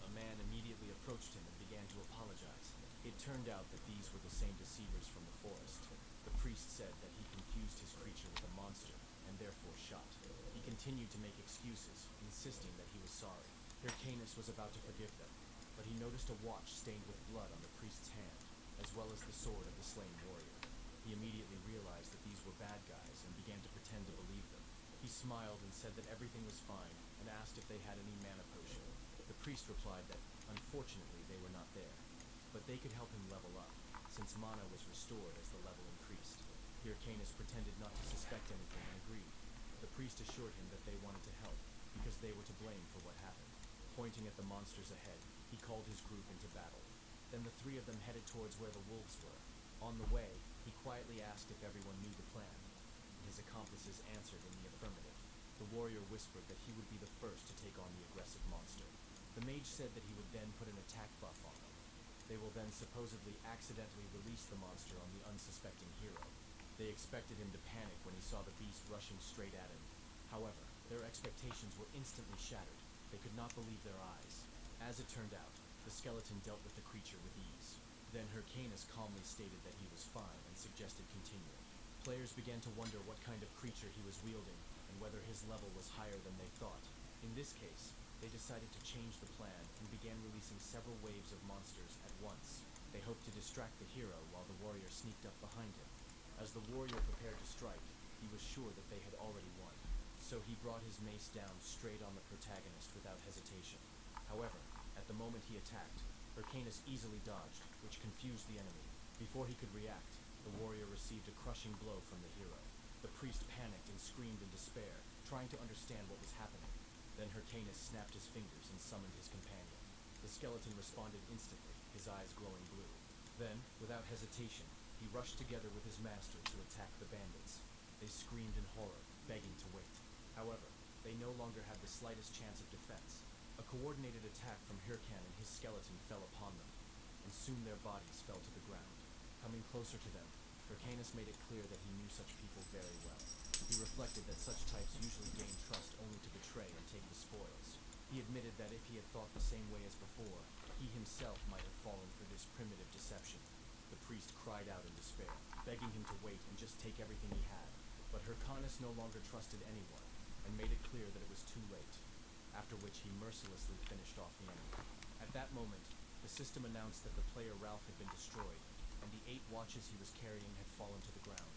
A man immediately approached him and began to apologize. It turned out that these were the same deceivers from the forest. The priest said that he confused his creature with a monster, and therefore shot. He continued to make excuses, insisting that he was sorry. Hyrcanus was about to forgive them, but he noticed a watch stained with blood on the priest's hand, as well as the sword of the slain warrior. He immediately realized that these were bad guys and began to pretend to believe them. He smiled and said that everything was fine and asked if they had any mana potion. The priest replied that, unfortunately, they were not there, but they could help him level up, since mana was restored as the level increased. Hyrcanus pretended not to suspect anything and agreed. The priest assured him that they wanted to help, because they were to blame for what happened. Pointing at the monsters ahead, he called his group into battle. Then the three of them headed towards where the wolves were. On the way, he quietly asked if everyone knew the plan, and his accomplices answered in the affirmative. The warrior whispered that he would be the first to take on the aggressive monster. The mage said that he would then put an attack buff on them. They will then supposedly accidentally release the monster on the unsuspecting hero. They expected him to panic when he saw the beast rushing straight at him. However, their expectations were instantly shattered. They could not believe their eyes. As it turned out, the skeleton dealt with the creature with ease. Then Hyrcanus calmly stated that he was fine and suggested continuing. Players began to wonder what kind of creature he was wielding and whether his level was higher than they thought. In this case, they decided to change the plan and began releasing several waves of monsters at once. They hoped to distract the hero while the warrior sneaked up behind him. As the warrior prepared to strike, he was sure that they had already won. So he brought his mace down straight on the protagonist without hesitation. However, at the moment he attacked, Hyrcanus easily dodged, which confused the enemy. Before he could react, the warrior received a crushing blow from the hero. The priest panicked and screamed in despair, trying to understand what was happening. Then Hyrcanus snapped his fingers and summoned his companion. The skeleton responded instantly, his eyes glowing blue. Then, without hesitation, he rushed together with his master to attack the bandits. They screamed in horror, begging to wait. However, they no longer had the slightest chance of defense. A coordinated attack from Hyrcan and his skeleton fell upon them, and soon their bodies fell to the ground. Coming closer to them, Hyrcanus made it clear that he knew such people very well. He reflected that such types usually gain trust only to betray and take the spoils. He admitted that if he had thought the same way as before, he himself might have fallen for this primitive deception. The priest cried out in despair, begging him to wait and just take everything he had. But Hyrcanus no longer trusted anyone, and made it clear that it was too late, after which he mercilessly finished off the enemy. At that moment, the system announced that the player Ralph had been destroyed, and the 8 watches he was carrying had fallen to the ground.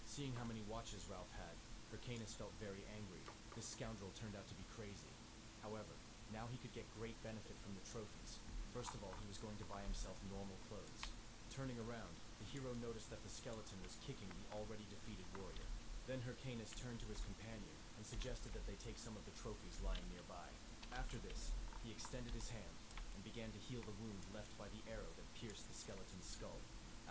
Seeing how many watches Ralph had, Hyrcanus felt very angry. This scoundrel turned out to be crazy. However, now he could get great benefit from the trophies. First of all, he was going to buy himself normal clothes. Turning around, the hero noticed that the skeleton was kicking the already defeated warrior. Then Hyrcanus turned to his companion and suggested that they take some of the trophies lying nearby. After this, he extended his hand and began to heal the wound left by the arrow that pierced the skeleton's skull.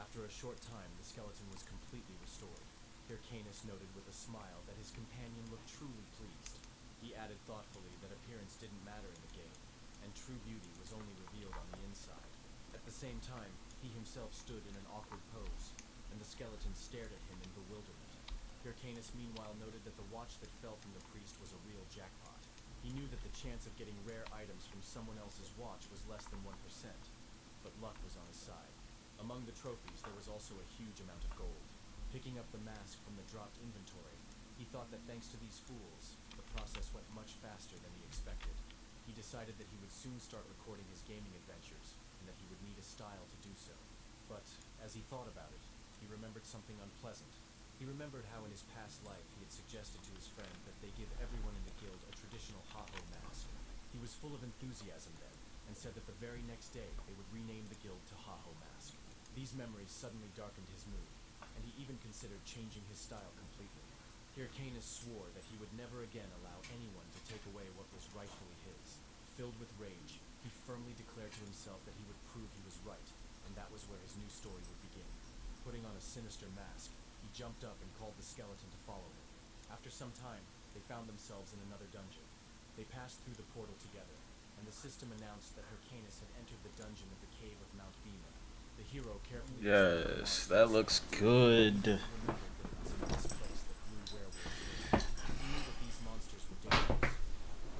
After a short time, the skeleton was completely restored. Hyrcanus noted with a smile that his companion looked truly pleased. He added thoughtfully that appearance didn't matter in the game, and true beauty was only revealed on the inside. At the same time, he himself stood in an awkward pose, and the skeleton stared at him in bewilderment. Hyrcanus meanwhile noted that the watch that fell from the priest was a real jackpot. He knew that the chance of getting rare items from someone else's watch was less than 1%, but luck was on his side. Among the trophies, there was also a huge amount of gold. Picking up the mask from the dropped inventory, he thought that thanks to these fools, the process went much faster than he expected. He decided that he would soon start recording his gaming adventures, and that he would need a style to do so. But, as he thought about it, he remembered something unpleasant. He remembered how in his past life he had suggested to his friend that they give everyone in the guild a traditional Haho mask. He was full of enthusiasm then, and said that the very next day they would rename the guild to Haho Mask. These memories suddenly darkened his mood, and he even considered changing his style completely. Hyrcanus swore that he would never again allow anyone to take away what was rightfully his. Filled with rage, he firmly declared to himself that he would prove he was right, and that was where his new story would begin. Putting on a sinister mask, he jumped up and called the skeleton to follow him. After some time, they found themselves in another dungeon. They passed through the portal together, and the system announced that Hyrcanus had entered the dungeon of the cave of Mount Bema. The hero carefully... Yes, that looks good. remembered that it was in this place that blue werewolves lived. He knew that these monsters were dangerous,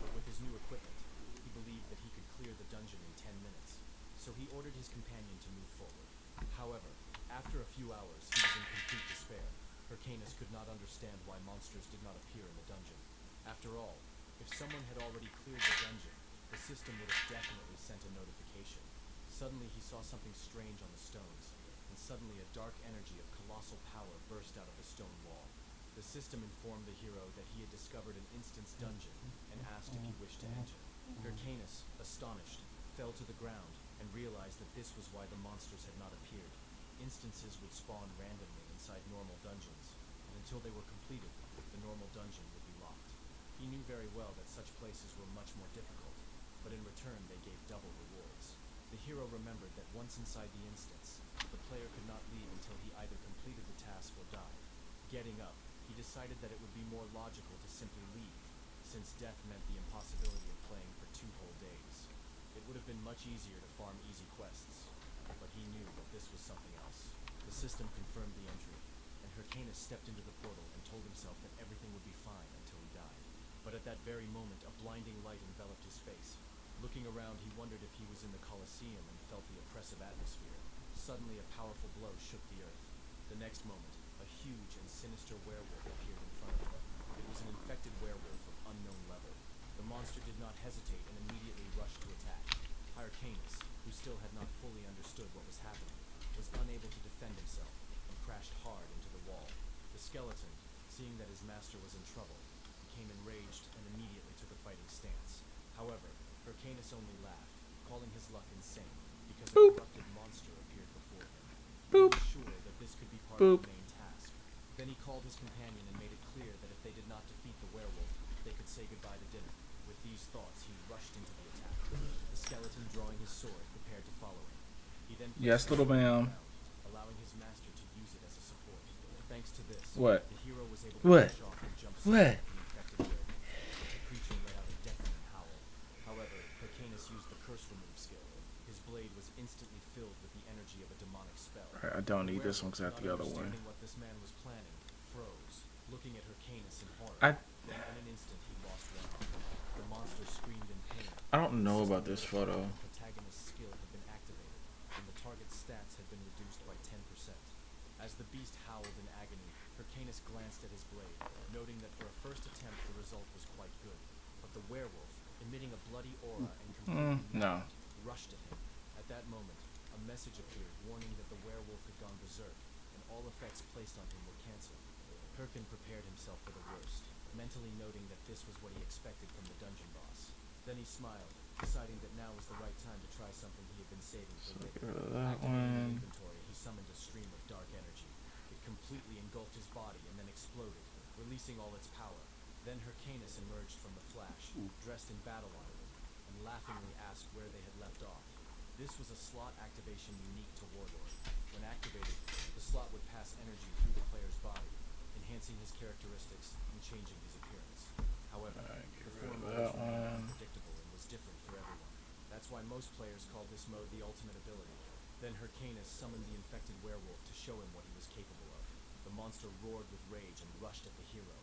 but with his new equipment, he believed that he could clear the dungeon in 10 minutes. So he ordered his companion to move forward. However, after a few hours, he was in complete despair. Hyrcanus could not understand why monsters did not appear in the dungeon. After all, if someone had already cleared the dungeon, the system would have definitely sent a notification. Suddenly he saw something strange on the stones, and suddenly a dark energy of colossal power burst out of the stone wall. The system informed the hero that he had discovered an instance dungeon, and asked if he wished to enter. Hyrcanus, astonished, fell to the ground, and realized that this was why the monsters had not appeared. Instances would spawn randomly inside normal dungeons, and until they were completed, the normal dungeon would be locked. He knew very well that such places were much more difficult, but in return they gave double rewards. The hero remembered that once inside the instance, the player could not leave until he either completed the task or died. Getting up, he decided that it would be more logical to simply leave, since death meant the impossibility of playing for 2 whole days. It would have been much easier to farm easy quests, but he knew that this was something else. The system confirmed the entry, and Hyrcanus stepped into the portal and told himself that everything would be fine until he died. But at that very moment, a blinding light enveloped his face. Looking around, he wondered if he was in the Colosseum and felt the oppressive atmosphere. Suddenly, a powerful blow shook the earth. The next moment, a huge and sinister werewolf appeared in front of him. It was an infected werewolf of unknown level. The monster did not hesitate and immediately rushed to attack. Hyrcanus, who still had not fully understood what was happening, was unable to defend himself and crashed hard into the wall. The skeleton, seeing that his master was in trouble, became enraged and immediately took a fighting stance. However, Hyrcanus only laughed, calling his luck insane, because a corrupted monster appeared before him. He was sure that this could be part of the main task. Then he called his companion and made it clear that if they did not defeat the werewolf, they could say goodbye to dinner. With these thoughts, he rushed into the attack. The skeleton, drawing his sword, prepared to follow him. He then Yes, little ma'am. allowing his master to use it as a support. Thanks to this, What? the hero was able to What? push off and jump What? straight at the infected werewolf. The creature let out a deafening howl. However, Hyrcanus used the curse remove skill. His blade was instantly filled with the energy of a demonic spell. I don't need this one because I have the other one. Understanding what this man was planning, froze, looking at Hyrcanus in horror. I Then in an instant he lost ground. The monster screamed in pain. don't know about this photo. The protagonist's skill had been activated, and the target's stats had been reduced by 10%. As the beast howled in agony, Hyrcanus glanced at his blade, noting that for a first attempt the result was quite good. But the werewolf, emitting a bloody aura and completely No. rushed at him. At that moment, a message appeared warning that the werewolf had gone berserk, and all effects placed on him were cancelled. Hyrcan prepared himself for the worst, mentally noting that this was what he expected from the dungeon boss. Then he smiled, deciding that now was the right time to try something he had been saving for later. Get rid of that Activating one. the inventory, he summoned a stream of dark energy. It completely engulfed his body and then exploded, releasing all its power. Then Hyrcanus emerged from the flash, dressed in battle armor, and laughingly asked where they had left off. This was a slot activation unique to Warlord. When activated, the slot would pass energy through the player's body, enhancing his characteristics and changing his appearance. However, Alright, get the rid form of always that remained one. unpredictable and was different for everyone. That's why most players called this mode the ultimate ability. Then Hyrcanus summoned the infected werewolf to show him what he was capable of. The monster roared with rage and rushed at the hero.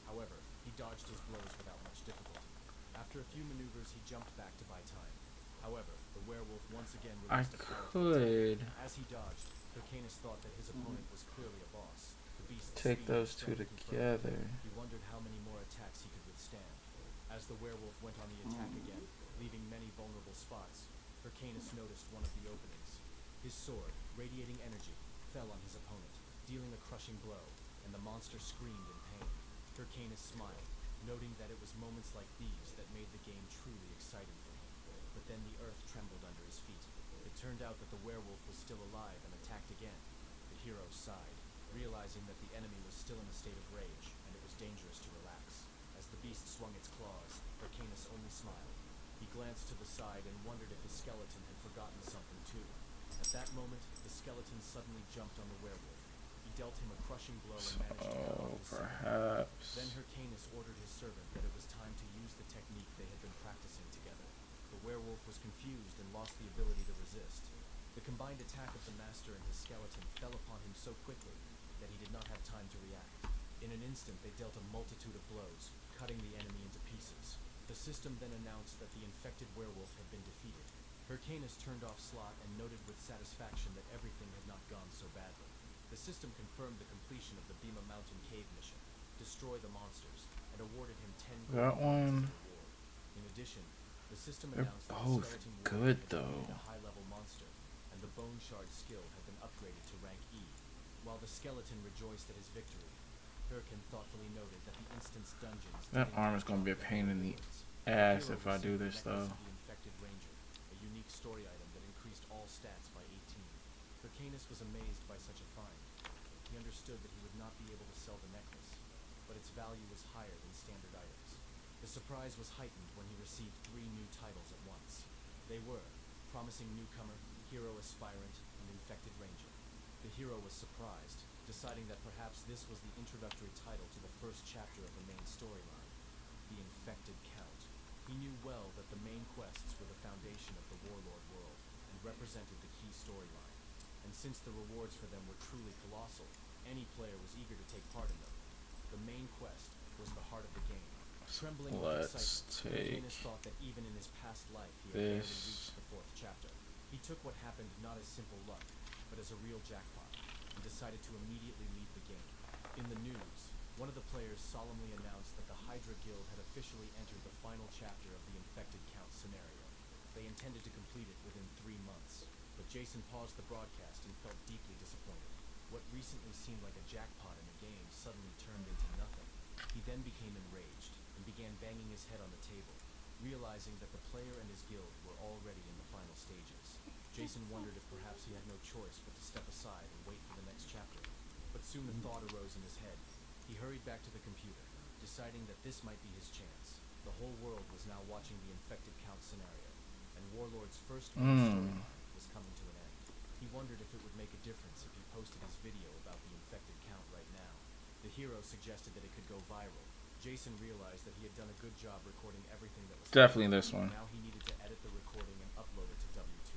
However, he dodged his blows without much difficulty. After a few maneuvers, he jumped back to buy time. However, the werewolf once again I released a powerful could attack. As he dodged, Hyrcanus thought that his opponent was clearly a boss. The beast's take speed those and two strength confirmed. together. He wondered how many more attacks he could withstand. As the werewolf went on the attack again, leaving many vulnerable spots, Hyrcanus noticed one of the openings. His sword, radiating energy, fell on his opponent, dealing a crushing blow, and the monster screamed in pain. Hyrcanus smiled, noting that it was moments like these that made the game truly exciting for him. But then the earth trembled under his feet. It turned out that the werewolf was still alive and attacked again. The hero sighed, realizing that the enemy was still in a state of rage, and it was dangerous to relax. As the beast swung its claws, Hyrcanus only smiled. He glanced to the side and wondered if his skeleton had forgotten something too. At that moment, the skeleton suddenly jumped on the werewolf. He dealt him a crushing blow and managed to cut off his second arm. Perhaps. Then Hyrcanus ordered his servant that it was time to use the technique they had been practicing together. The werewolf was confused and lost the ability to resist. The combined attack of the master and his skeleton fell upon him so quickly that he did not have time to react. In an instant, they dealt a multitude of blows, cutting the enemy into pieces. The system then announced that the infected werewolf had been defeated. Hyrcanus turned off slot and noted with satisfaction that everything had not gone so badly. The system confirmed the completion of the Bima Mountain Cave mission, destroy the monsters, and awarded him 10 That gold coins one. as a reward. In addition, the system They're announced that both the skeleton good, warrior had though. defeated a high-level monster, and the bone shard skill had been upgraded to rank E. While the skeleton rejoiced at his victory, Hyrcan thoughtfully noted that the instant's dungeons That didn't arm is gonna be a drop pain in the rewards. ass Hero if I do received the this, necklace though. of the infected ranger, a unique story item that increased all stats by 18. Hyrcanus was amazed by such a find. He understood that he would not be able to sell the necklace, but its value was higher than standard items. The surprise was heightened when he received 3 new titles at once. They were Promising Newcomer, Hero Aspirant, and Infected Ranger. The hero was surprised, deciding that perhaps this was the introductory title to the first chapter of the main storyline, The Infected Count. He knew well that the main quests were the foundation of the Warlord world and represented the key storyline. And since the rewards for them were truly colossal, any player was eager to take part in them. The main quest was the heart of the game. Trembling with Let's excitement, take Hyrcanus thought that even in his past life he had barely this. reached the 4th chapter. He took what happened not as simple luck, but as a real jackpot, and decided to immediately leave the game. In the news, one of the players solemnly announced that the Hydra Guild had officially entered the final chapter of the Infected Count scenario. They intended to complete it within 3 months, but Jason paused the broadcast and felt deeply disappointed. What recently seemed like a jackpot in the game suddenly turned into nothing. He then became enraged and began banging his head on the table, realizing that the player and his guild were already in the final stages. Jason wondered if perhaps he had no choice but to step aside and wait for the next chapter. But soon a thought arose in his head. He hurried back to the computer, deciding that this might be his chance. The whole world was now watching the Infected Count scenario, and Warlord's first main storyline was coming to an end. He wondered if it would make a difference if he posted his video about the Infected Count right now. The hero suggested that it could go viral. Jason realized that he had done a good job recording everything that was Definitely happening. this one. Now he needed to edit the recording and upload it to W2.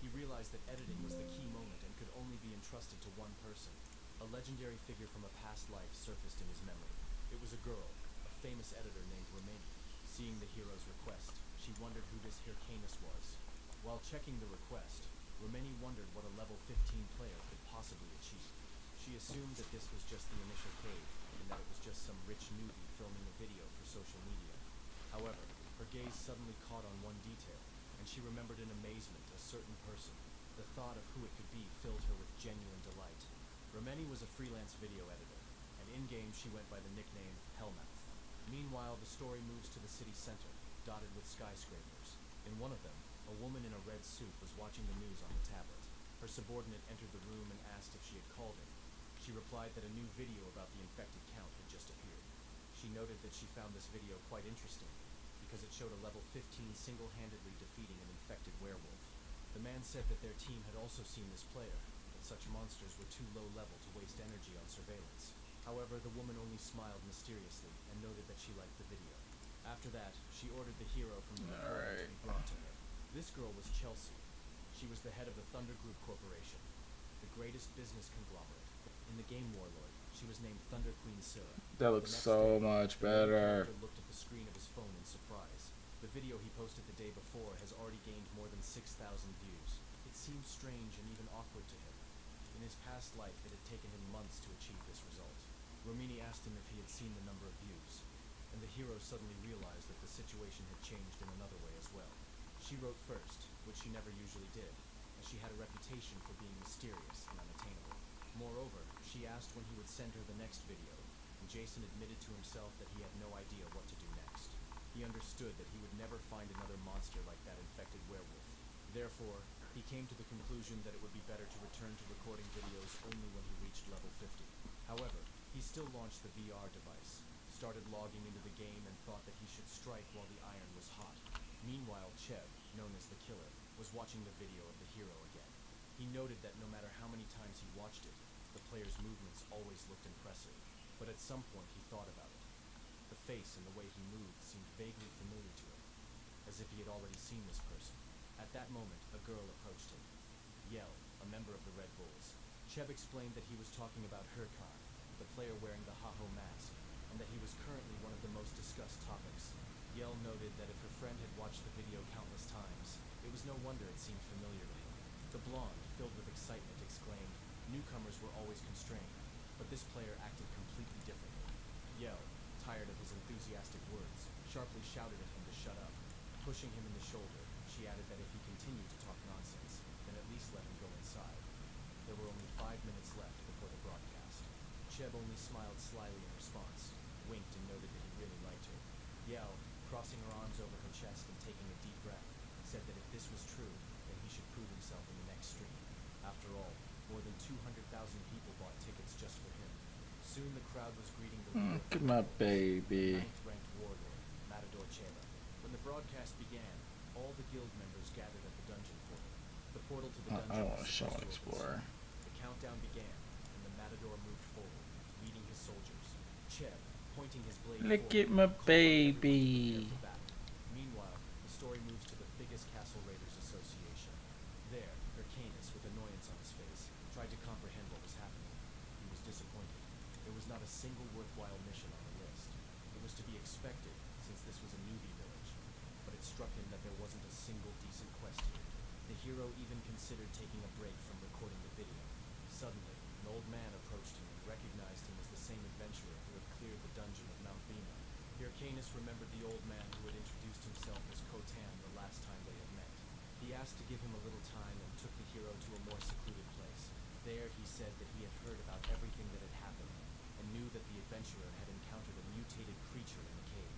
He realized that editing was the key moment and could only be entrusted to one person. A legendary figure from a past life surfaced in his memory. It was a girl, a famous editor named Remini. Seeing the hero's request, she wondered who this Hyrcanus was. While checking the request, Remini wondered what a level 15 player could possibly achieve. She assumed that this was just the initial cave, and that it was just some rich newbie filming a video for social media. However, her gaze suddenly caught on one detail, and she remembered in amazement a certain person. The thought of who it could be filled her with genuine delight. Remini was a freelance video editor, and in-game she went by the nickname Hellmouth. Meanwhile, the story moves to the city center, dotted with skyscrapers. In one of them, a woman in a red suit was watching the news on the tablet. Her subordinate entered the room and asked if she had called him. She replied that a new video about the Infected Count had just appeared. She noted that she found this video quite interesting, because it showed a level 15 single-handedly defeating an infected werewolf. The man said that their team had also seen this player, but such monsters were too low level to waste energy on surveillance. However, the woman only smiled mysteriously and noted that she liked the video. After that, she ordered the hero from the recording to be brought to her. This girl was Chelsea. She was the head of the Thunder Group Corporation, the greatest business conglomerate. In the game Warlord, she was named Thunder Queen Scylla. That looks so much better. The looked at the screen of his phone in surprise. The video he posted the day before has already gained more than 6,000 views. It seemed strange and even awkward to him. In his past life, it had taken him months to achieve this result. Romini asked him if he had seen the number of views, and the hero suddenly realized that the situation had changed in another way as well. She wrote first, which she never usually did, as she had a reputation for being mysterious and unattainable. Moreover, she asked when he would send her the next video, and Jason admitted to himself that he had no idea what to do next. He understood that he would never find another monster like that infected werewolf. Therefore, he came to the conclusion that it would be better to return to recording videos only when he reached level 50. However, he still launched the VR device, started logging into the game, and thought that he should strike while the iron was hot. Meanwhile, Chev, known as the Killer, was watching the video of the hero again. He noted that no matter how many times he watched it, the player's movements always looked impressive, but at some point he thought about it. The face and the way he moved seemed vaguely familiar to him, as if he had already seen this person. At that moment, a girl approached him. Yell, a member of the Red Bulls. Chev explained that he was talking about Hurkan, the player wearing the Haho mask, and that he was currently one of the most discussed topics. Yell noted that if her friend had watched the video countless times, it was no wonder it seemed familiar to him. The blonde, filled with excitement, exclaimed, "Newcomers were always constrained, but this player acted completely differently." Yell, tired of his enthusiastic words, sharply shouted at him to shut up. Pushing him in the shoulder, she added that if he continued to talk nonsense, then at least let him go inside. There were only 5 minutes left before the broadcast. Chev only smiled slyly in response, winked and noted that he really liked her. Yell, crossing her arms over her chest and taking a deep breath, said that if this was true, then he should prove himself in the next stream. After all, more than 200,000 people bought tickets just for him. Soon the crowd was greeting the leader of Look at my baby. ninth-ranked warlord, Matador Chela. When the broadcast began, all the guild members gathered at the dungeon portal. The portal to the dungeon I want was to show supposed an to open explorer. soon. The countdown began, and the Matador moved forward, leading his soldiers. Chev, pointing his blade Look forward, at my called on everyone to baby. prepare for battle. Meanwhile, the story moves to the biggest Castle Raiders Association. There, Hyrcanus, with annoyance on his face, tried to comprehend what was happening. He was disappointed. There was not a single worthwhile mission on the list. It was to be expected, since this was a newbie village, but it struck him that there wasn't a single decent quest here. The hero even considered taking a break from recording the video. Suddenly, an old man approached him and recognized him as the same adventurer who had cleared the dungeon of Mount Bima. Hyrcanus remembered the old man who had introduced himself as Khotan the last time they had met. He asked to give him a little time and took the hero to a more secluded place. There, he said that he had heard about everything that had happened, and knew that the adventurer had encountered a mutated creature in the cave.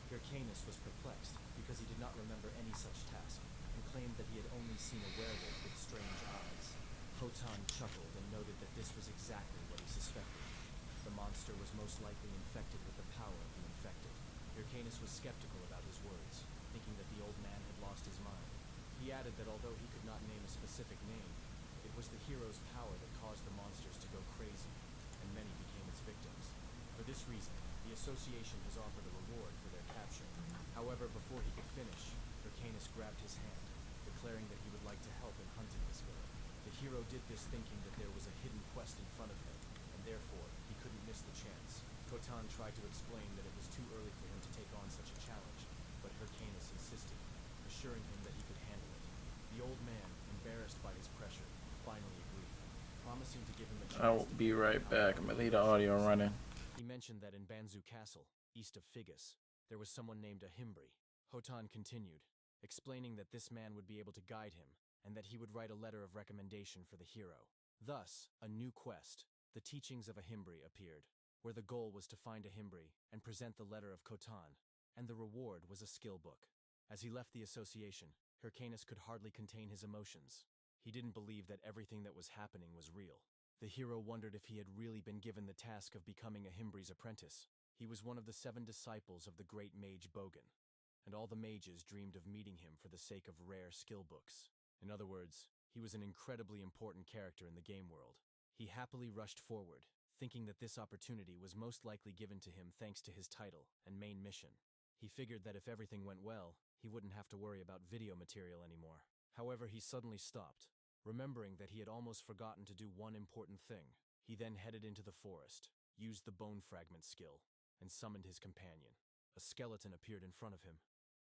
Hyrcanus was perplexed, because he did not remember any such task, and claimed that he had only seen a werewolf with strange eyes. Khotan chuckled and noted that this was exactly what he suspected. The monster was most likely infected with the power of the infected. Hyrcanus was skeptical about his words, thinking that the old man had lost his mind. He added that although he could not name a specific name, it was the hero's power that caused the monsters to go crazy, and many became its victims. For this reason, the association has offered a reward for their capture. However, before he could finish, Hyrcanus grabbed his hand, declaring that he would like to help in hunting this villain. The hero did this thinking that there was a hidden quest in front of him, and therefore, he couldn't miss the chance. Khotan tried to explain that it was too early for him to take on such a challenge, but Hyrcanus insisted, assuring him that he could handle it. The old man, embarrassed by his pressure, finally agreed, promising to give him a chance. I'll be right back. I'm gonna leave the audio running. He mentioned that in Banzu Castle, east of Figus, there was someone named Ahimbri. Khotan continued, explaining that this man would be able to guide him, and that he would write a letter of recommendation for the hero. Thus, a new quest, the Teachings of Ahimbri, appeared, where the goal was to find Ahimbri and present the letter of Khotan, and the reward was a skill book. As he left the association, Hyrcanus could hardly contain his emotions. He didn't believe that everything that was happening was real. The hero wondered if he had really been given the task of becoming Ahimbri's apprentice. He was one of the 7 disciples of the great mage Bogan, and all the mages dreamed of meeting him for the sake of rare skill books. In other words, he was an incredibly important character in the game world. He happily rushed forward, thinking that this opportunity was most likely given to him thanks to his title and main mission. He figured that if everything went well, he wouldn't have to worry about video material anymore. However, he suddenly stopped, remembering that he had almost forgotten to do one important thing. He then headed into the forest, used the bone fragment skill, and summoned his companion. A skeleton appeared in front of him,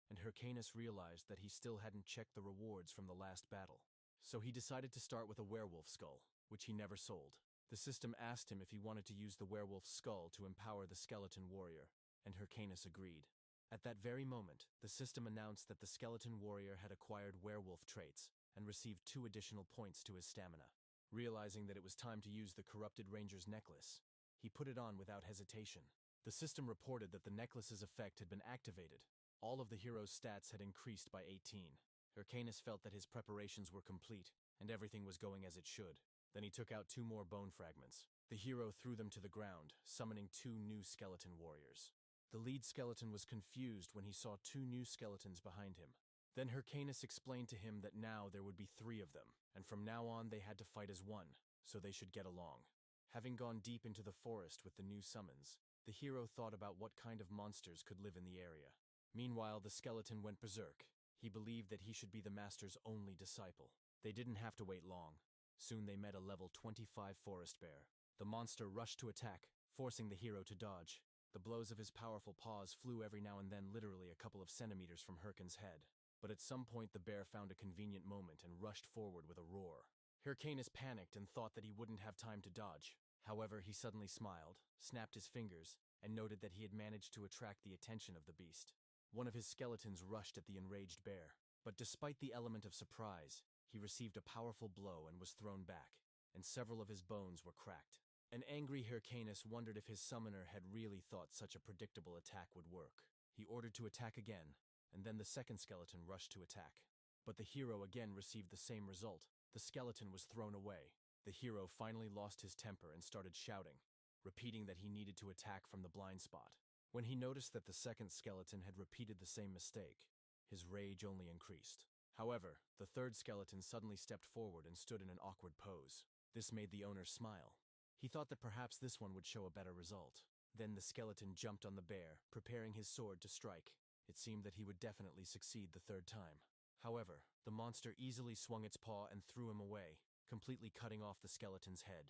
and Hyrcanus realized that he still hadn't checked the rewards from the last battle. So he decided to start with a werewolf skull, which he never sold. The system asked him if he wanted to use the werewolf skull to empower the skeleton warrior, and Hyrcanus agreed. At that very moment, the system announced that the skeleton warrior had acquired werewolf traits and received 2 additional points to his stamina. Realizing that it was time to use the corrupted ranger's necklace, he put it on without hesitation. The system reported that the necklace's effect had been activated. All of the hero's stats had increased by 18. Hyrcanus felt that his preparations were complete, and everything was going as it should. Then he took out 2 more bone fragments. The hero threw them to the ground, summoning 2 new skeleton warriors. The lead skeleton was confused when he saw 2 new skeletons behind him. Then Hyrcanus explained to him that now there would be 3 of them, and from now on they had to fight as one, so they should get along. Having gone deep into the forest with the new summons, the hero thought about what kind of monsters could live in the area. Meanwhile, the skeleton went berserk. He believed that he should be the master's only disciple. They didn't have to wait long. Soon they met a level 25 forest bear. The monster rushed to attack, forcing the hero to dodge. The blows of his powerful paws flew every now and then literally a couple of centimeters from Hyrcanus' head. But at some point the bear found a convenient moment and rushed forward with a roar. Hyrcanus panicked and thought that he wouldn't have time to dodge. However, he suddenly smiled, snapped his fingers, and noted that he had managed to attract the attention of the beast. One of his skeletons rushed at the enraged bear, but despite the element of surprise, he received a powerful blow and was thrown back, and several of his bones were cracked. An angry Hyrcanus wondered if his summoner had really thought such a predictable attack would work. He ordered to attack again, and then the second skeleton rushed to attack. But the hero again received the same result. The skeleton was thrown away. The hero finally lost his temper and started shouting, repeating that he needed to attack from the blind spot. When he noticed that the second skeleton had repeated the same mistake, his rage only increased. However, the third skeleton suddenly stepped forward and stood in an awkward pose. This made the owner smile. He thought that perhaps this one would show a better result. Then the skeleton jumped on the bear, preparing his sword to strike. It seemed that he would definitely succeed the third time. However, the monster easily swung its paw and threw him away, completely cutting off the skeleton's head.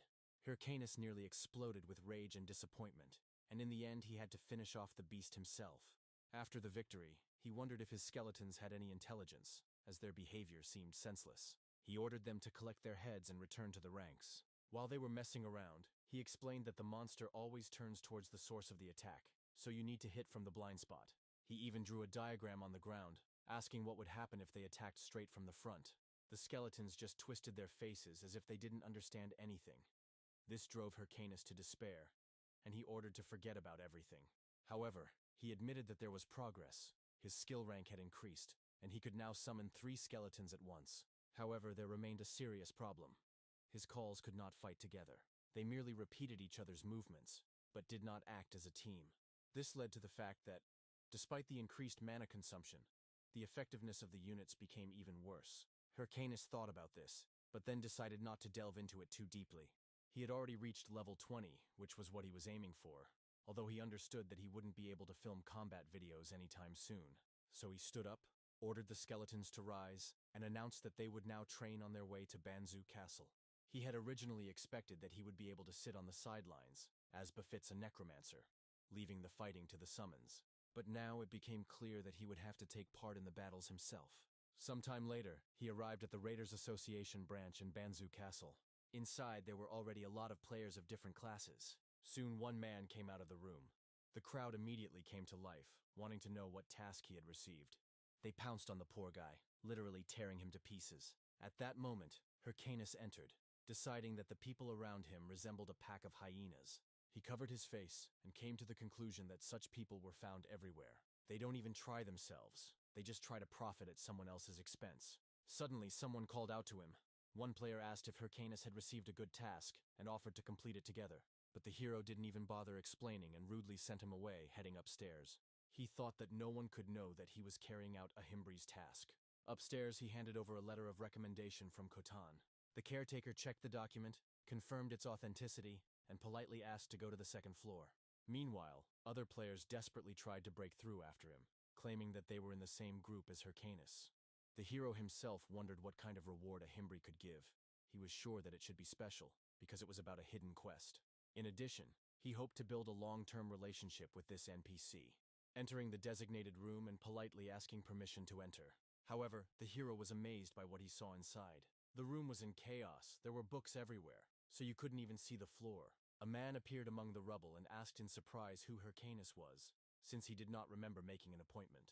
Hyrcanus nearly exploded with rage and disappointment, and in the end he had to finish off the beast himself. After the victory, he wondered if his skeletons had any intelligence, as their behavior seemed senseless. He ordered them to collect their heads and return to the ranks. While they were messing around, he explained that the monster always turns towards the source of the attack, so you need to hit from the blind spot. He even drew a diagram on the ground, asking what would happen if they attacked straight from the front. The skeletons just twisted their faces as if they didn't understand anything. This drove Hyrcanus to despair, and he ordered to forget about everything. However, he admitted that there was progress. His skill rank had increased, and he could now summon 3 skeletons at once. However, there remained a serious problem. His calls could not fight together. They merely repeated each other's movements, but did not act as a team. This led to the fact that, despite the increased mana consumption, the effectiveness of the units became even worse. Hyrcanus thought about this, but then decided not to delve into it too deeply. He had already reached level 20, which was what he was aiming for, although he understood that he wouldn't be able to film combat videos anytime soon. So he stood up, ordered the skeletons to rise, and announced that they would now train on their way to Banzu Castle. He had originally expected that he would be able to sit on the sidelines, as befits a necromancer, leaving the fighting to the summons. But now it became clear that he would have to take part in the battles himself. Sometime later, he arrived at the Raiders Association branch in Banzu Castle. Inside, there were already a lot of players of different classes. Soon one man came out of the room. The crowd immediately came to life, wanting to know what task he had received. They pounced on the poor guy, literally tearing him to pieces. At that moment, Hyrcanus entered, deciding that the people around him resembled a pack of hyenas. He covered his face and came to the conclusion that such people were found everywhere. They don't even try themselves. They just try to profit at someone else's expense. Suddenly, someone called out to him. One player asked if Hyrcanus had received a good task and offered to complete it together. But the hero didn't even bother explaining and rudely sent him away, heading upstairs. He thought that no one could know that he was carrying out a Himbri's task. Upstairs, he handed over a letter of recommendation from Khotan. The caretaker checked the document, confirmed its authenticity, and politely asked to go to the second floor. Meanwhile, other players desperately tried to break through after him, claiming that they were in the same group as Hyrcanus. The hero himself wondered what kind of reward a Himbri could give. He was sure that it should be special, because it was about a hidden quest. In addition, he hoped to build a long-term relationship with this NPC, entering the designated room and politely asking permission to enter. However, the hero was amazed by what he saw inside. The room was in chaos, there were books everywhere, so you couldn't even see the floor. A man appeared among the rubble and asked in surprise who Hyrcanus was, since he did not remember making an appointment.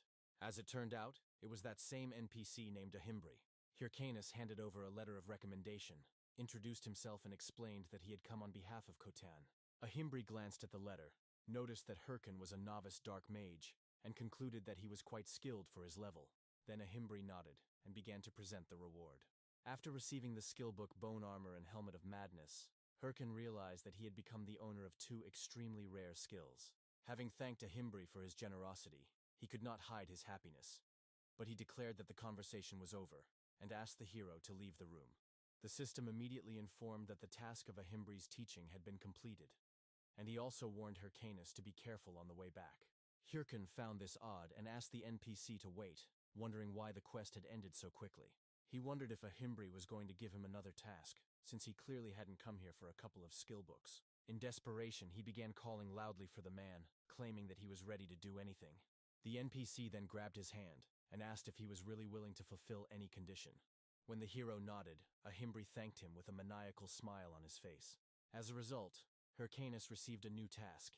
As it turned out, it was that same NPC named a Himbri. Hyrcanus handed over a letter of recommendation, introduced himself and explained that he had come on behalf of Khotan. A Himbri glanced at the letter, noticed that Hyrcan was a novice dark mage, and concluded that he was quite skilled for his level. Then a Himbri nodded and began to present the reward. After receiving the skill book Bone Armor and Helmet of Madness, Hyrcan realized that he had become the owner of 2 extremely rare skills. Having thanked a Himbri for his generosity, he could not hide his happiness. But he declared that the conversation was over, and asked the hero to leave the room. The system immediately informed that the task of a Himbri's teaching had been completed, and he also warned Hyrcanus to be careful on the way back. Hyrcan found this odd and asked the NPC to wait, wondering why the quest had ended so quickly. He wondered if a Himbri was going to give him another task, since he clearly hadn't come here for a couple of skill books. In desperation, he began calling loudly for the man, claiming that he was ready to do anything. The NPC then grabbed his hand and asked if he was really willing to fulfill any condition. When the hero nodded, a Himbri thanked him with a maniacal smile on his face. As a result, Hyrcanus received a new task,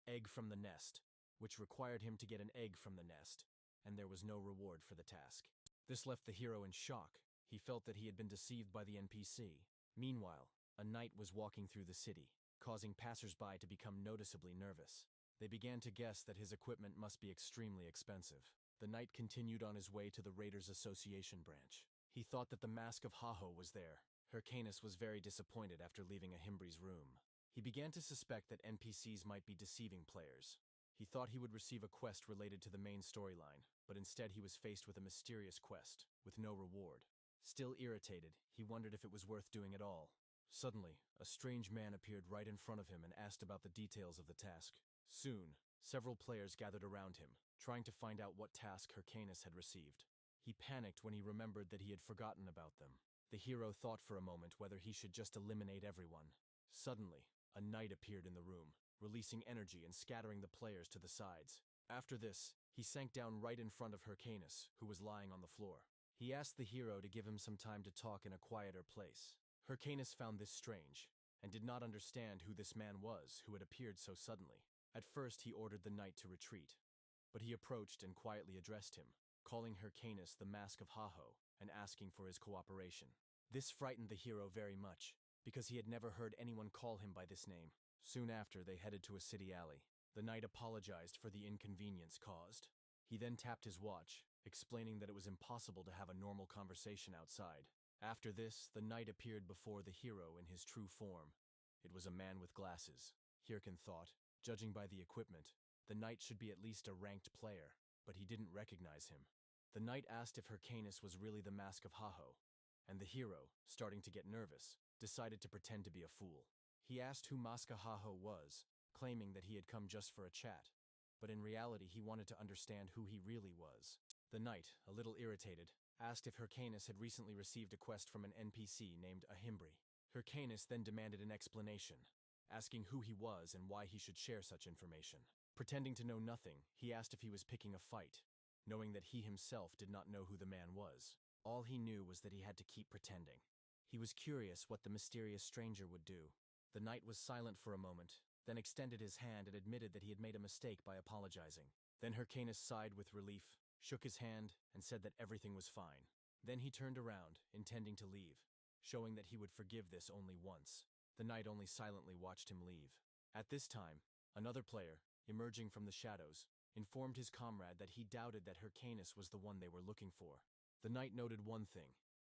Egg from the Nest, which required him to get an egg from the nest, and there was no reward for the task. This left the hero in shock. He felt that he had been deceived by the NPC. Meanwhile, a knight was walking through the city, causing passers-by to become noticeably nervous. They began to guess that his equipment must be extremely expensive. The knight continued on his way to the Raiders Association branch. He thought that the Mask of Haho was there. Hyrcanus was very disappointed after leaving a Himbri's room. He began to suspect that NPCs might be deceiving players. He thought he would receive a quest related to the main storyline, but instead he was faced with a mysterious quest, with no reward. Still irritated, he wondered if it was worth doing at all. Suddenly, a strange man appeared right in front of him and asked about the details of the task. Soon, several players gathered around him, trying to find out what task Hyrcanus had received. He panicked when he remembered that he had forgotten about them. The hero thought for a moment whether he should just eliminate everyone. Suddenly, a knight appeared in the room, releasing energy and scattering the players to the sides. After this, he sank down right in front of Hyrcanus, who was lying on the floor. He asked the hero to give him some time to talk in a quieter place. Hyrcanus found this strange, and did not understand who this man was who had appeared so suddenly. At first he ordered the knight to retreat, but he approached and quietly addressed him, calling Hyrcanus the Mask of Haho and asking for his cooperation. This frightened the hero very much, because he had never heard anyone call him by this name. Soon after, they headed to a city alley. The knight apologized for the inconvenience caused. He then tapped his watch, explaining that it was impossible to have a normal conversation outside. After this, the knight appeared before the hero in his true form. It was a man with glasses. Hyrcan thought, judging by the equipment, the knight should be at least a ranked player, but he didn't recognize him. The knight asked if Hyrcanus was really the Mask of Haho, and the hero, starting to get nervous, decided to pretend to be a fool. He asked who Mask of Haho was, claiming that he had come just for a chat, but in reality he wanted to understand who he really was. The knight, a little irritated, asked if Hyrcanus had recently received a quest from an NPC named a Himbri. Hyrcanus then demanded an explanation, asking who he was and why he should share such information. Pretending to know nothing, he asked if he was picking a fight, knowing that he himself did not know who the man was. All he knew was that he had to keep pretending. He was curious what the mysterious stranger would do. The knight was silent for a moment, then extended his hand and admitted that he had made a mistake by apologizing. Then Hyrcanus sighed with relief, shook his hand, and said that everything was fine. Then he turned around, intending to leave, showing that he would forgive this only once. The knight only silently watched him leave. At this time, another player, emerging from the shadows, informed his comrade that he doubted that Hyrcanus was the one they were looking for. The knight noted one thing: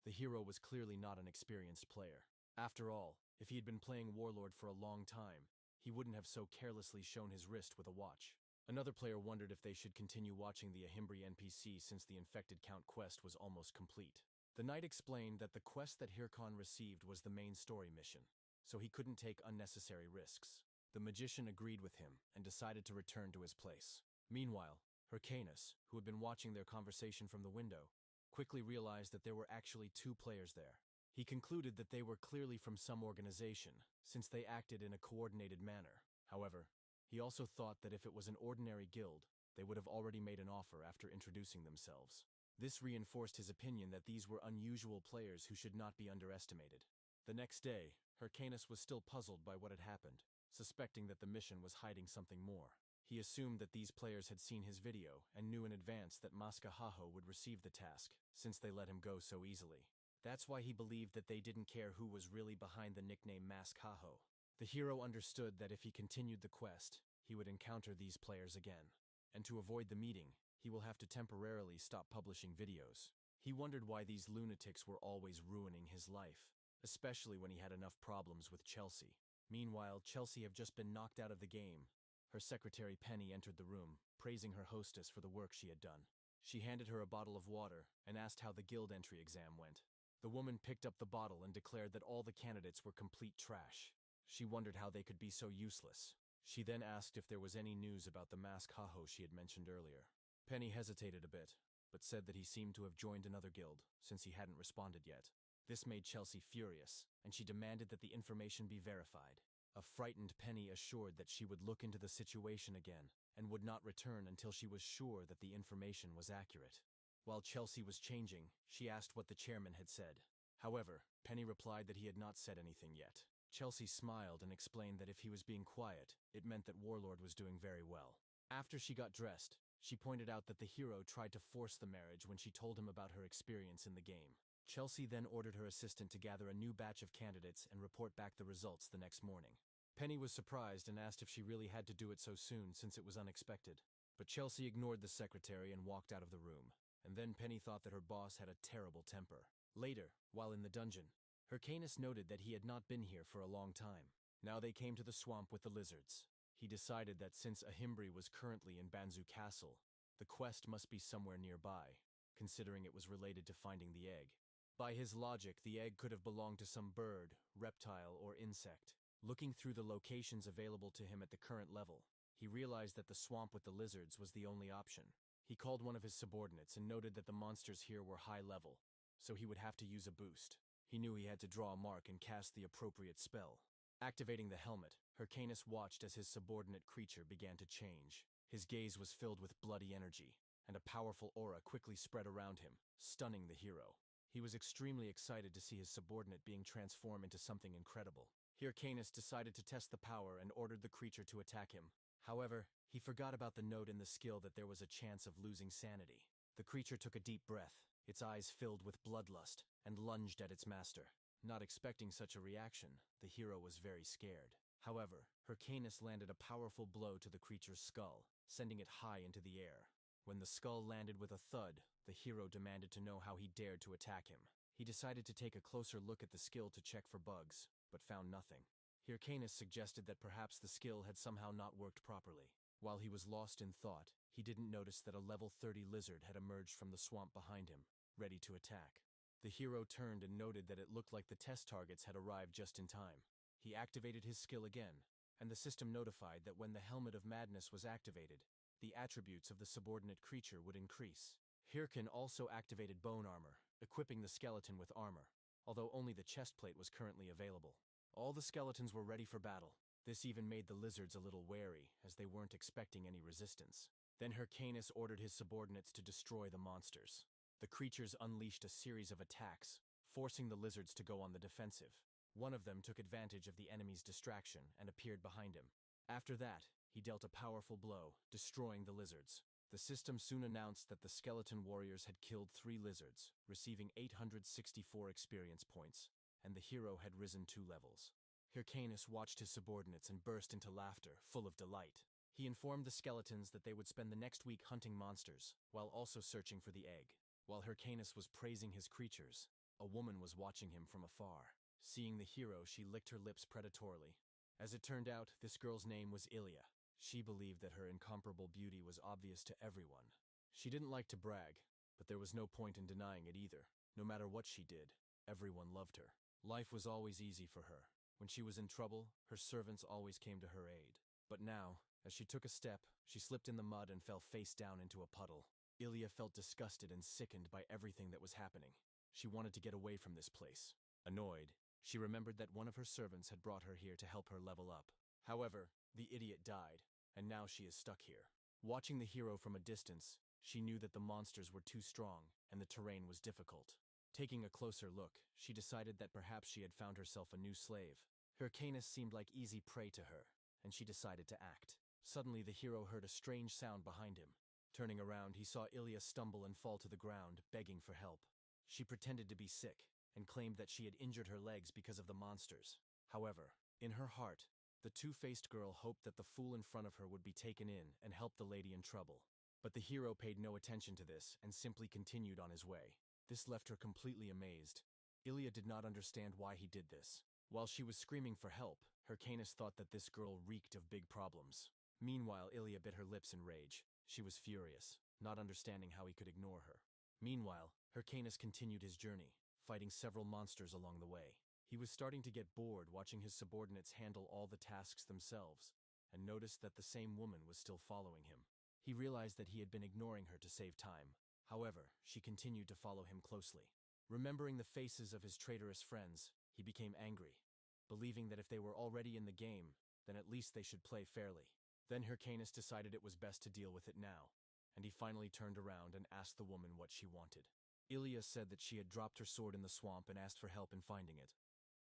the hero was clearly not an experienced player. After all, if he had been playing Warlord for a long time, he wouldn't have so carelessly shown his wrist with a watch. Another player wondered if they should continue watching the Himbri NPC since the Infected Count quest was almost complete. The knight explained that the quest that Hyrcan received was the main story mission. so he couldn't take unnecessary risks. The magician agreed with him and decided to return to his place. Meanwhile, Hyrcanus, who had been watching their conversation from the window, quickly realized that there were actually 2 players there. He concluded that they were clearly from some organization, since they acted in a coordinated manner. However, he also thought that if it was an ordinary guild, they would have already made an offer after introducing themselves. This reinforced his opinion that these were unusual players who should not be underestimated. The next day, Hyrcanus was still puzzled by what had happened, suspecting that the mission was hiding something more. He assumed that these players had seen his video and knew in advance that Maskahaho would receive the task, since they let him go so easily. That's why he believed that they didn't care who was really behind the nickname Maskahaho. The hero understood that if he continued the quest, he would encounter these players again. And to avoid the meeting, he will have to temporarily stop publishing videos. He wondered why these lunatics were always ruining his life, especially when he had enough problems with Chelsea. Meanwhile, Chelsea had just been knocked out of the game. Her secretary Penny entered the room, praising her hostess for the work she had done. She handed her a bottle of water and asked how the guild entry exam went. The woman picked up the bottle and declared that all the candidates were complete trash. She wondered how they could be so useless. She then asked if there was any news about the Maskahaho she had mentioned earlier. Penny hesitated a bit, but said that he seemed to have joined another guild, since he hadn't responded yet. This made Chelsea furious, and she demanded that the information be verified. A frightened Penny assured that she would look into the situation again, and would not return until she was sure that the information was accurate. While Chelsea was changing, she asked what the chairman had said. However, Penny replied that he had not said anything yet. Chelsea smiled and explained that if he was being quiet, it meant that Warlord was doing very well. After she got dressed, she pointed out that the hero tried to force the marriage when she told him about her experience in the game. Chelsea then ordered her assistant to gather a new batch of candidates and report back the results the next morning. Penny was surprised and asked if she really had to do it so soon since it was unexpected. But Chelsea ignored the secretary and walked out of the room. And then Penny thought that her boss had a terrible temper. Later, while in the dungeon, Hyrcanus noted that he had not been here for a long time. Now they came to the swamp with the lizards. He decided that since Ahimbri was currently in Banzu Castle, the quest must be somewhere nearby, considering it was related to finding the egg. By his logic, the egg could have belonged to some bird, reptile, or insect. Looking through the locations available to him at the current level, he realized that the swamp with the lizards was the only option. He called one of his subordinates and noted that the monsters here were high level, so he would have to use a boost. He knew he had to draw a mark and cast the appropriate spell. Activating the helmet, Hyrcanus watched as his subordinate creature began to change. His gaze was filled with bloody energy, and a powerful aura quickly spread around him, stunning the hero. He was extremely excited to see his subordinate being transformed into something incredible. Hyrcanus decided to test the power and ordered the creature to attack him. However, he forgot about the note in the skill that there was a chance of losing sanity. The creature took a deep breath, its eyes filled with bloodlust, and lunged at its master. Not expecting such a reaction, the hero was very scared. However, Hyrcanus landed a powerful blow to the creature's skull, sending it high into the air. When the skull landed with a thud, the hero demanded to know how he dared to attack him. He decided to take a closer look at the skill to check for bugs, but found nothing. Hyrcanus suggested that perhaps the skill had somehow not worked properly. While he was lost in thought, he didn't notice that a level 30 lizard had emerged from the swamp behind him, ready to attack. The hero turned and noted that it looked like the test targets had arrived just in time. He activated his skill again, and the system notified that when the Helmet of Madness was activated, the attributes of the subordinate creature would increase. Hyrcan also activated bone armor, equipping the skeleton with armor, although only the chest plate was currently available. All the skeletons were ready for battle. This even made the lizards a little wary, as they weren't expecting any resistance. Then Hyrcanus ordered his subordinates to destroy the monsters. The creatures unleashed a series of attacks, forcing the lizards to go on the defensive. One of them took advantage of the enemy's distraction and appeared behind him. After that, he dealt a powerful blow, destroying the lizards. The system soon announced that the skeleton warriors had killed 3 lizards, receiving 864 experience points, and the hero had risen 2 levels. Hyrcanus watched his subordinates and burst into laughter, full of delight. He informed the skeletons that they would spend the next week hunting monsters, while also searching for the egg. While Hyrcanus was praising his creatures, a woman was watching him from afar. Seeing the hero, she licked her lips predatorily. As it turned out, this girl's name was Ilya. She believed that her incomparable beauty was obvious to everyone. She didn't like to brag, but there was no point in denying it either. No matter what she did, everyone loved her. Life was always easy for her. When she was in trouble, her servants always came to her aid. But now, as she took a step, she slipped in the mud and fell face down into a puddle. Ilya felt disgusted and sickened by everything that was happening. She wanted to get away from this place. Annoyed, she remembered that one of her servants had brought her here to help her level up. However, the idiot died, and now she is stuck here. Watching the hero from a distance, she knew that the monsters were too strong and the terrain was difficult. Taking a closer look, she decided that perhaps she had found herself a new slave. Hyrcanus seemed like easy prey to her, and she decided to act. Suddenly the hero heard a strange sound behind him. Turning around, he saw Ilya stumble and fall to the ground, begging for help. She pretended to be sick, and claimed that she had injured her legs because of the monsters. However, in her heart, the two-faced girl hoped that the fool in front of her would be taken in and help the lady in trouble. But the hero paid no attention to this and simply continued on his way. This left her completely amazed. Ilya did not understand why he did this. While she was screaming for help, Hyrcanus thought that this girl reeked of big problems. Meanwhile, Ilya bit her lips in rage. She was furious, not understanding how he could ignore her. Meanwhile, Hyrcanus continued his journey, fighting several monsters along the way. He was starting to get bored watching his subordinates handle all the tasks themselves, and noticed that the same woman was still following him. He realized that he had been ignoring her to save time. However, she continued to follow him closely. Remembering the faces of his traitorous friends, he became angry, believing that if they were already in the game, then at least they should play fairly. Then Hyrcanus decided it was best to deal with it now, and he finally turned around and asked the woman what she wanted. Ilya said that she had dropped her sword in the swamp and asked for help in finding it.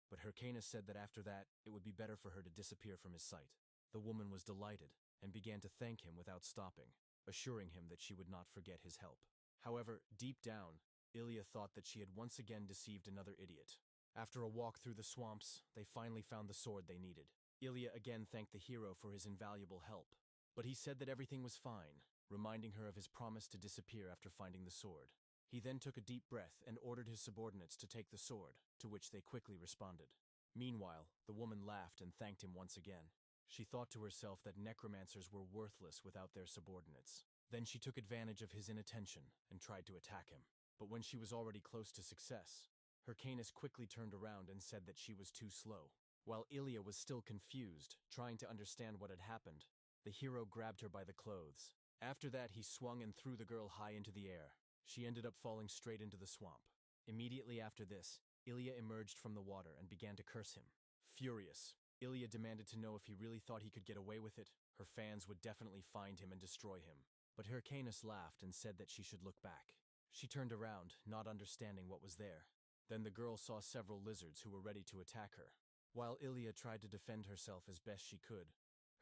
But Hyrcanus said that after that, it would be better for her to disappear from his sight. The woman was delighted, and began to thank him without stopping, assuring him that she would not forget his help. However, deep down, Ilya thought that she had once again deceived another idiot. After a walk through the swamps, they finally found the sword they needed. Ilya again thanked the hero for his invaluable help, but he said that everything was fine, reminding her of his promise to disappear after finding the sword. He then took a deep breath and ordered his subordinates to take the sword, to which they quickly responded. Meanwhile, the woman laughed and thanked him once again. She thought to herself that necromancers were worthless without their subordinates. Then she took advantage of his inattention and tried to attack him. But when she was already close to success, Hyrcanus quickly turned around and said that she was too slow. While Ilya was still confused, trying to understand what had happened, the hero grabbed her by the clothes. After that, he swung and threw the girl high into the air. She ended up falling straight into the swamp. Immediately after this, Ilya emerged from the water and began to curse him. Furious, Ilya demanded to know if he really thought he could get away with it. Her fans would definitely find him and destroy him. But Hyrcanus laughed and said that she should look back. She turned around, not understanding what was there. Then the girl saw several lizards who were ready to attack her. While Ilya tried to defend herself as best she could,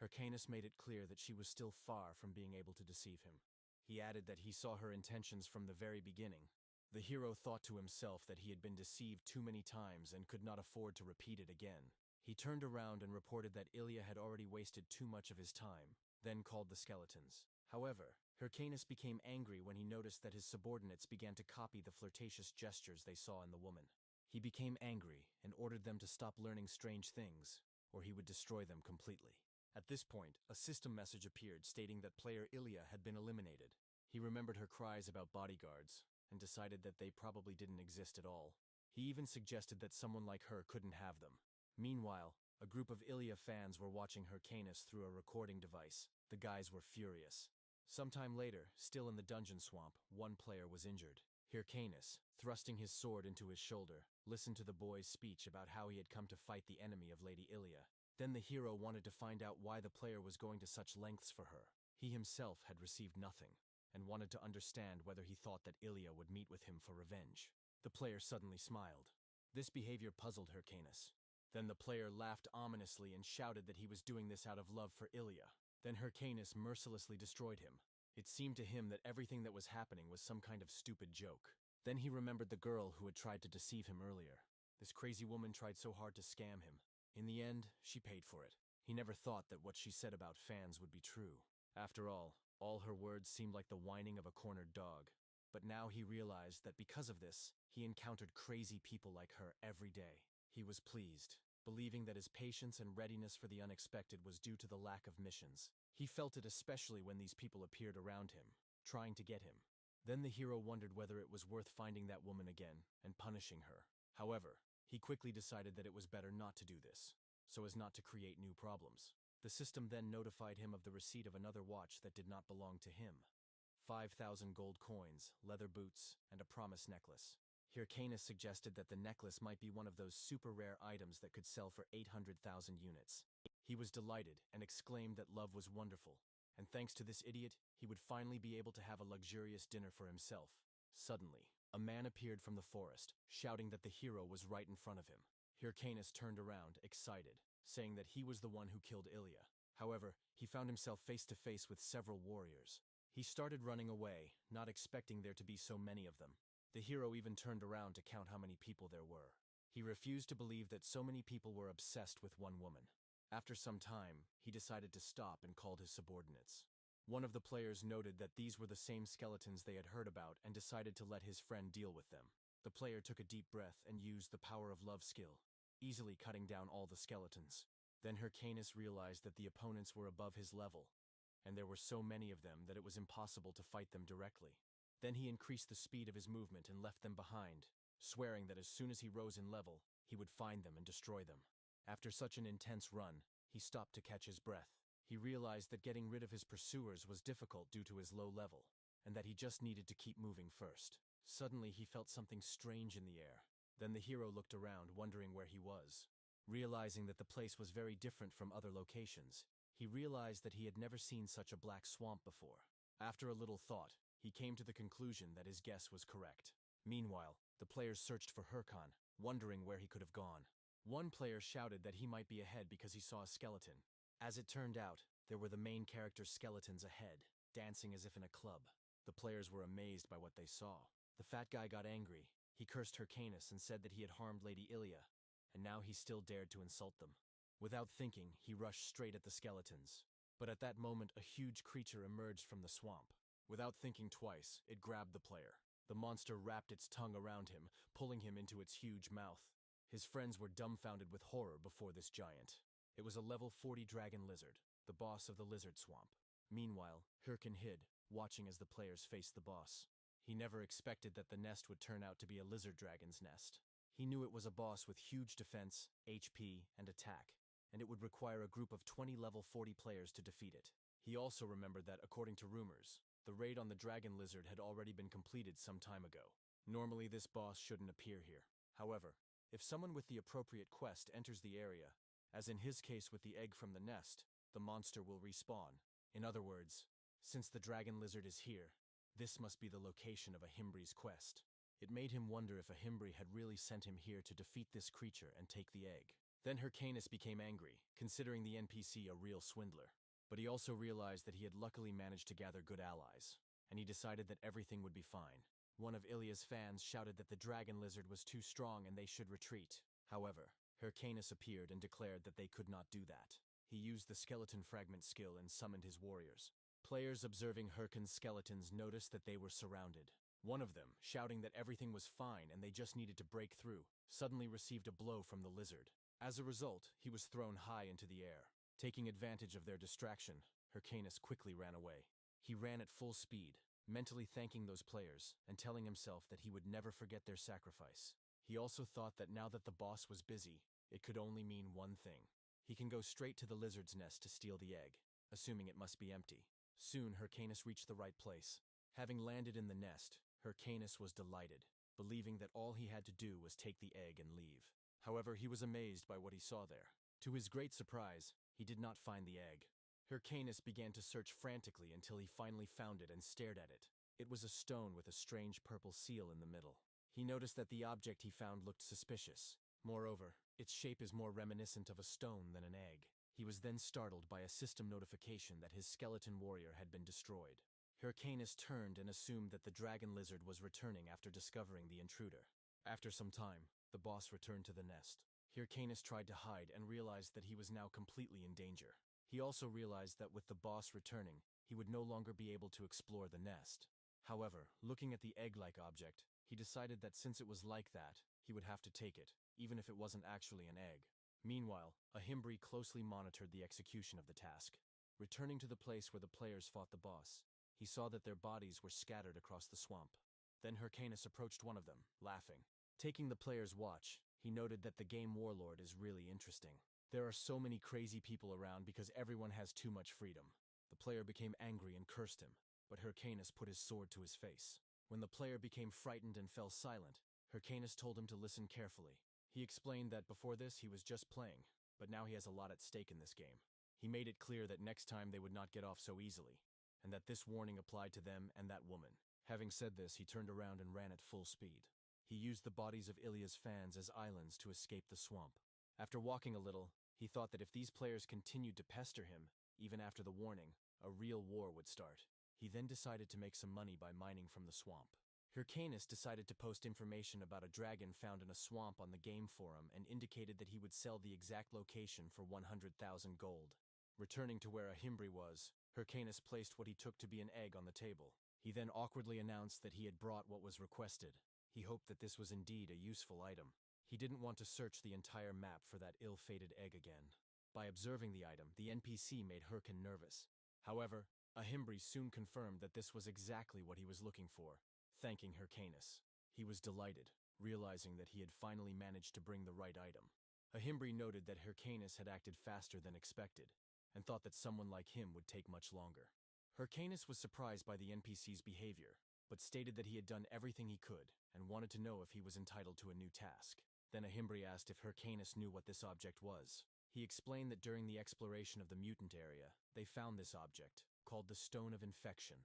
Hyrcanus made it clear that she was still far from being able to deceive him. He added that he saw her intentions from the very beginning. The hero thought to himself that he had been deceived too many times and could not afford to repeat it again. He turned around and reported that Ilya had already wasted too much of his time, then called the skeletons. However, Hyrcanus became angry when he noticed that his subordinates began to copy the flirtatious gestures they saw in the woman. He became angry and ordered them to stop learning strange things, or he would destroy them completely. At this point, a system message appeared stating that player Ilya had been eliminated. He remembered her cries about bodyguards, and decided that they probably didn't exist at all. He even suggested that someone like her couldn't have them. Meanwhile, a group of Ilya fans were watching Hyrcanus through a recording device. The guys were furious. Sometime later, still in the dungeon swamp, one player was injured. Hyrcanus, thrusting his sword into his shoulder, listened to the boy's speech about how he had come to fight the enemy of Lady Ilya. Then the hero wanted to find out why the player was going to such lengths for her. He himself had received nothing, and wanted to understand whether he thought that Ilya would meet with him for revenge. The player suddenly smiled. This behavior puzzled Hyrcanus. Then the player laughed ominously and shouted that he was doing this out of love for Ilya. Then Hyrcanus mercilessly destroyed him. It seemed to him that everything that was happening was some kind of stupid joke. Then he remembered the girl who had tried to deceive him earlier. This crazy woman tried so hard to scam him. In the end, she paid for it. He never thought that what she said about fans would be true. After all her words seemed like the whining of a cornered dog. But now he realized that because of this, he encountered crazy people like her every day. He was pleased, believing that his patience and readiness for the unexpected was due to the lack of missions. He felt it especially when these people appeared around him, trying to get him. Then the hero wondered whether it was worth finding that woman again and punishing her. However, He quickly decided that it was better not to do this, so as not to create new problems. The system then notified him of the receipt of another watch that did not belong to him. 5,000 gold coins, leather boots, and a promise necklace. Hyrcanus suggested that the necklace might be one of those super rare items that could sell for 800,000 units. He was delighted and exclaimed that love was wonderful, and thanks to this idiot, he would finally be able to have a luxurious dinner for himself. Suddenly, a man appeared from the forest, shouting that the hero was right in front of him. Hyrcanus turned around, excited, saying that he was the one who killed Ilya. However, he found himself face to face with several warriors. He started running away, not expecting there to be so many of them. The hero even turned around to count how many people there were. He refused to believe that so many people were obsessed with one woman. After some time, he decided to stop and called his subordinates. One of the players noted that these were the same skeletons they had heard about and decided to let his friend deal with them. The player took a deep breath and used the power of love skill, easily cutting down all the skeletons. Then Hyrcanus realized that the opponents were above his level, and there were so many of them that it was impossible to fight them directly. Then he increased the speed of his movement and left them behind, swearing that as soon as he rose in level, he would find them and destroy them. After such an intense run, he stopped to catch his breath. He realized that getting rid of his pursuers was difficult due to his low level, and that he just needed to keep moving first. Suddenly he felt something strange in the air. Then the hero looked around, wondering where he was. Realizing that the place was very different from other locations, he realized that he had never seen such a black swamp before. After a little thought, he came to the conclusion that his guess was correct. Meanwhile, the players searched for Hyrcan, wondering where he could have gone. One player shouted that he might be ahead because he saw a skeleton. As it turned out, there were the main character's skeletons ahead, dancing as if in a club. The players were amazed by what they saw. The fat guy got angry. He cursed Hyrcanus and said that he had harmed Lady Ilya, and now he still dared to insult them. Without thinking, he rushed straight at the skeletons. But at that moment, a huge creature emerged from the swamp. Without thinking twice, it grabbed the player. The monster wrapped its tongue around him, pulling him into its huge mouth. His friends were dumbfounded with horror before this giant. It was a level 40 dragon lizard, the boss of the lizard swamp. Meanwhile, Hyrcan hid, watching as the players faced the boss. He never expected that the nest would turn out to be a lizard dragon's nest. He knew it was a boss with huge defense, HP, and attack, and it would require a group of 20 level 40 players to defeat it. He also remembered that, according to rumors, the raid on the dragon lizard had already been completed some time ago. Normally this boss shouldn't appear here. However, if someone with the appropriate quest enters the area, as in his case with the egg from the nest, the monster will respawn. In other words, since the dragon lizard is here, this must be the location of a Himbri's quest. It made him wonder if a Himbri had really sent him here to defeat this creature and take the egg. Then Hyrcanus became angry, considering the NPC a real swindler. But he also realized that he had luckily managed to gather good allies, and he decided that everything would be fine. One of Ilya's fans shouted that the dragon lizard was too strong and they should retreat. However, Hyrcanus appeared and declared that they could not do that. He used the skeleton fragment skill and summoned his warriors. Players observing Hyrcan's skeletons noticed that they were surrounded. One of them, shouting that everything was fine and they just needed to break through, suddenly received a blow from the lizard. As a result, he was thrown high into the air. Taking advantage of their distraction, Hyrcanus quickly ran away. He ran at full speed, mentally thanking those players and telling himself that he would never forget their sacrifice. He also thought that now that the boss was busy, it could only mean one thing. He can go straight to the lizard's nest to steal the egg, assuming it must be empty. Soon, Hyrcanus reached the right place. Having landed in the nest, Hyrcanus was delighted, believing that all he had to do was take the egg and leave. However, he was amazed by what he saw there. To his great surprise, he did not find the egg. Hyrcanus began to search frantically until he finally found it and stared at it. It was a stone with a strange purple seal in the middle. He noticed that the object he found looked suspicious. Moreover, its shape is more reminiscent of a stone than an egg. He was then startled by a system notification that his skeleton warrior had been destroyed. Hyrcanus turned and assumed that the dragon lizard was returning after discovering the intruder. After some time, the boss returned to the nest. Hyrcanus tried to hide and realized that he was now completely in danger. He also realized that with the boss returning, he would no longer be able to explore the nest. However, looking at the egg-like object, he decided that since it was like that, he would have to take it, even if it wasn't actually an egg. Meanwhile, a Himbri closely monitored the execution of the task. Returning to the place where the players fought the boss, he saw that their bodies were scattered across the swamp. Then Hyrcanus approached one of them, laughing. Taking the player's watch, He noted that the game Warlord is really interesting. There are so many crazy people around because everyone has too much freedom. The player became angry and cursed him, but Hyrcanus put his sword to his face. When the player became frightened and fell silent, Hyrcanus told him to listen carefully. He explained that before this he was just playing, but now he has a lot at stake in this game. He made it clear that next time they would not get off so easily, and that this warning applied to them and that woman. Having said this, he turned around and ran at full speed. He used the bodies of Ilya's fans as islands to escape the swamp. After walking a little, he thought that if these players continued to pester him, even after the warning, a real war would start. He then decided to make some money by mining from the swamp. Hyrcanus decided to post information about a dragon found in a swamp on the game forum and indicated that he would sell the exact location for 100,000 gold. Returning to where Ahimbri was, Hyrcanus placed what he took to be an egg on the table. He then awkwardly announced that he had brought what was requested. He hoped that this was indeed a useful item. He didn't want to search the entire map for that ill-fated egg again. By observing the item, the NPC made Hyrcan nervous. However, Ahimbri soon confirmed that this was exactly what he was looking for, thanking Hyrcanus. He was delighted, realizing that he had finally managed to bring the right item. Ahimbri noted that Hyrcanus had acted faster than expected, and thought that someone like him would take much longer. Hyrcanus was surprised by the NPC's behavior, but stated that he had done everything he could and wanted to know if he was entitled to a new task. Then Ahimbri asked if Hyrcanus knew what this object was. He explained that during the exploration of the mutant area, they found this object, called the Stone of Infection.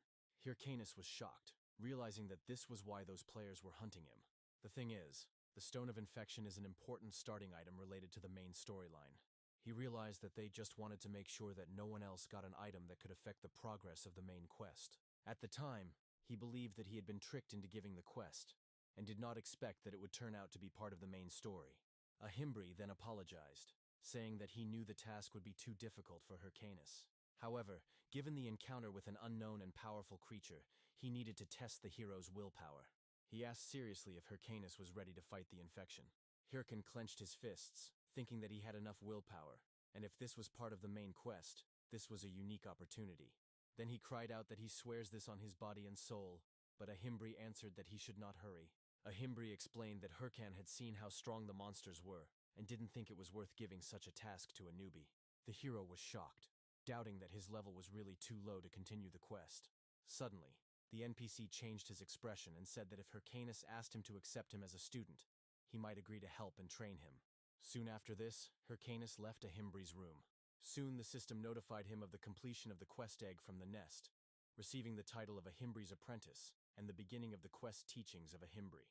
Hyrcanus was shocked, realizing that this was why those players were hunting him. The thing is, the Stone of Infection is an important starting item related to the main storyline. He realized that they just wanted to make sure that no one else got an item that could affect the progress of the main quest. At the time, he believed that he had been tricked into giving the quest, and did not expect that it would turn out to be part of the main story. Ahimbri then apologized, saying that he knew the task would be too difficult for Hyrcanus. However, given the encounter with an unknown and powerful creature, he needed to test the hero's willpower. He asked seriously if Hyrcanus was ready to fight the infection. Hyrcan clenched his fists, thinking that he had enough willpower, and if this was part of the main quest, this was a unique opportunity. Then he cried out that he swears this on his body and soul, but Ahimbri answered that he should not hurry. Ahimbri explained that Hyrcan had seen how strong the monsters were, and didn't think it was worth giving such a task to a newbie. The hero was shocked, doubting that his level was really too low to continue the quest. Suddenly, the NPC changed his expression and said that if Hyrcanus asked him to accept him as a student, he might agree to help and train him. Soon after this, Hyrcanus left Ahimbri's room. Soon the system notified him of the completion of the quest egg from the nest, receiving the title of Ahimbri's apprentice and the beginning of the quest teachings of Ahimbri.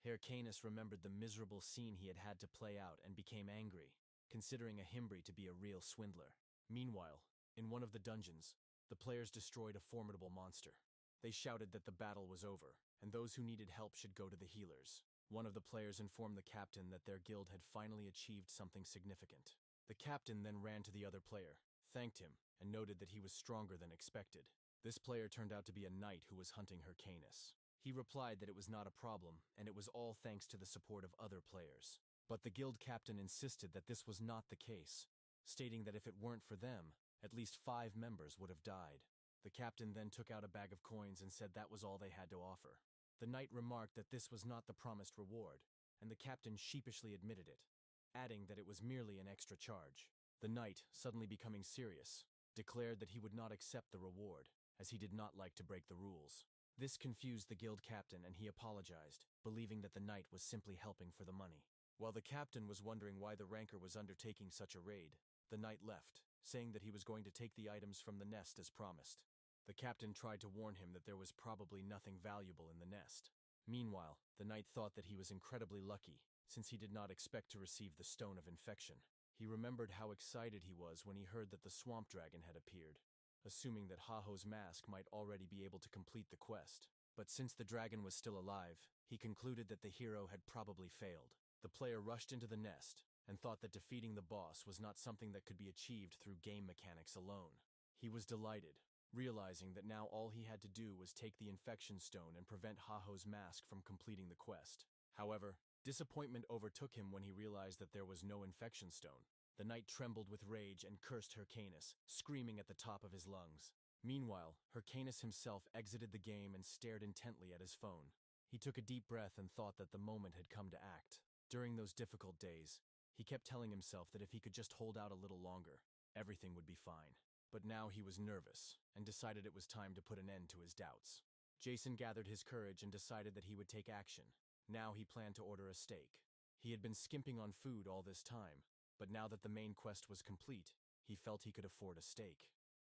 Hyrcanus remembered the miserable scene he had had to play out and became angry, considering Ahimbri to be a real swindler. Meanwhile, in one of the dungeons, the players destroyed a formidable monster. They shouted that the battle was over, and those who needed help should go to the healers. One of the players informed the captain that their guild had finally achieved something significant. The captain then ran to the other player, thanked him, and noted that he was stronger than expected. This player turned out to be a knight who was hunting Hyrcanus. He replied that it was not a problem, and it was all thanks to the support of other players. But the guild captain insisted that this was not the case, stating that if it weren't for them, at least 5 members would have died. The captain then took out a bag of coins and said that was all they had to offer. The knight remarked that this was not the promised reward, and the captain sheepishly admitted it, adding that it was merely an extra charge. The knight, suddenly becoming serious, declared that he would not accept the reward, as he did not like to break the rules. This confused the guild captain and he apologized, believing that the knight was simply helping for the money. While the captain was wondering why the ranker was undertaking such a raid, the knight left, saying that he was going to take the items from the nest as promised. The captain tried to warn him that there was probably nothing valuable in the nest. Meanwhile, the knight thought that he was incredibly lucky, since he did not expect to receive the Stone of Infection. He remembered how excited he was when he heard that the swamp dragon had appeared, assuming that Haho's mask might already be able to complete the quest. But since the dragon was still alive, he concluded that the hero had probably failed. The player rushed into the nest, and thought that defeating the boss was not something that could be achieved through game mechanics alone. He was delighted, realizing that now all he had to do was take the infection stone and prevent Haho's mask from completing the quest. However, disappointment overtook him when he realized that there was no infection stone. The knight trembled with rage and cursed Hyrcanus, screaming at the top of his lungs. Meanwhile, Hyrcanus himself exited the game and stared intently at his phone. He took a deep breath and thought that the moment had come to act. During those difficult days, he kept telling himself that if he could just hold out a little longer, everything would be fine. But now he was nervous and decided it was time to put an end to his doubts. Jason gathered his courage and decided that he would take action. Now he planned to order a steak. He had been skimping on food all this time, but now that the main quest was complete, he felt he could afford a steak.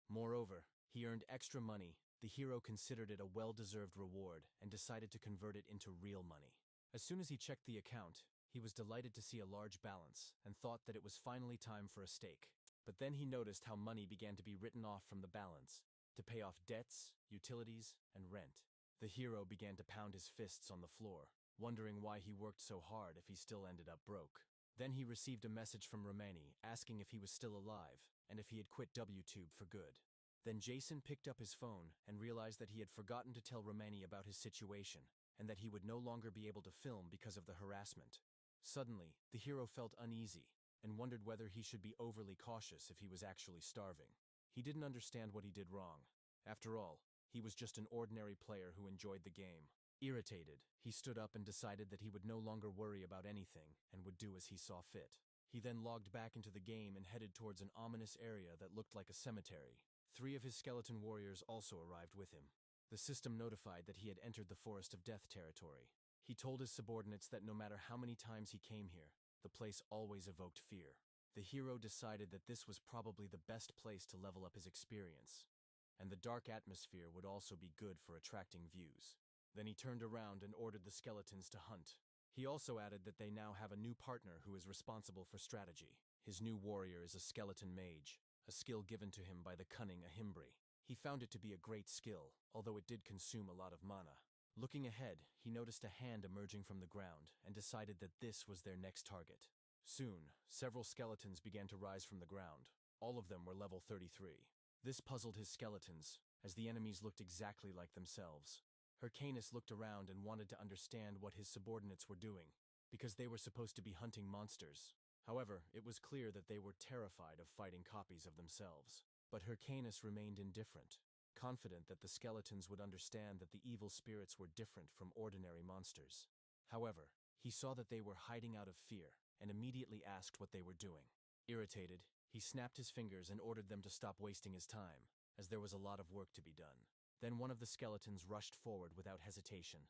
Moreover, he earned extra money. The hero considered it a well-deserved reward and decided to convert it into real money. As soon as he checked the account, he was delighted to see a large balance and thought that it was finally time for a steak. But then he noticed how money began to be written off from the balance to pay off debts, utilities, and rent. The hero began to pound his fists on the floor, wondering why he worked so hard if he still ended up broke. Then he received a message from Romani asking if he was still alive and if he had quit WTube for good. Then Jason picked up his phone and realized that he had forgotten to tell Romani about his situation and that he would no longer be able to film because of the harassment. Suddenly, the hero felt uneasy and wondered whether he should be overly cautious if he was actually starving. He didn't understand what he did wrong. After all, he was just an ordinary player who enjoyed the game. Irritated, he stood up and decided that he would no longer worry about anything and would do as he saw fit. He then logged back into the game and headed towards an ominous area that looked like a cemetery. 3 of his skeleton warriors also arrived with him. The system notified that he had entered the Forest of Death territory. He told his subordinates that no matter how many times he came here, the place always evoked fear. The hero decided that this was probably the best place to level up his experience, and the dark atmosphere would also be good for attracting views. Then he turned around and ordered the skeletons to hunt. He also added that they now have a new partner who is responsible for strategy. His new warrior is a skeleton mage, a skill given to him by the cunning Ahimbri. He found it to be a great skill, although it did consume a lot of mana. Looking ahead, he noticed a hand emerging from the ground and decided that this was their next target. Soon, several skeletons began to rise from the ground. All of them were level 33. This puzzled his skeletons, as the enemies looked exactly like themselves. Hyrcanus looked around and wanted to understand what his subordinates were doing, because they were supposed to be hunting monsters. However, it was clear that they were terrified of fighting copies of themselves. But Hyrcanus remained indifferent, confident that the skeletons would understand that the evil spirits were different from ordinary monsters. However, he saw that they were hiding out of fear and immediately asked what they were doing. Irritated, he snapped his fingers and ordered them to stop wasting his time, as there was a lot of work to be done. Then one of the skeletons rushed forward without hesitation.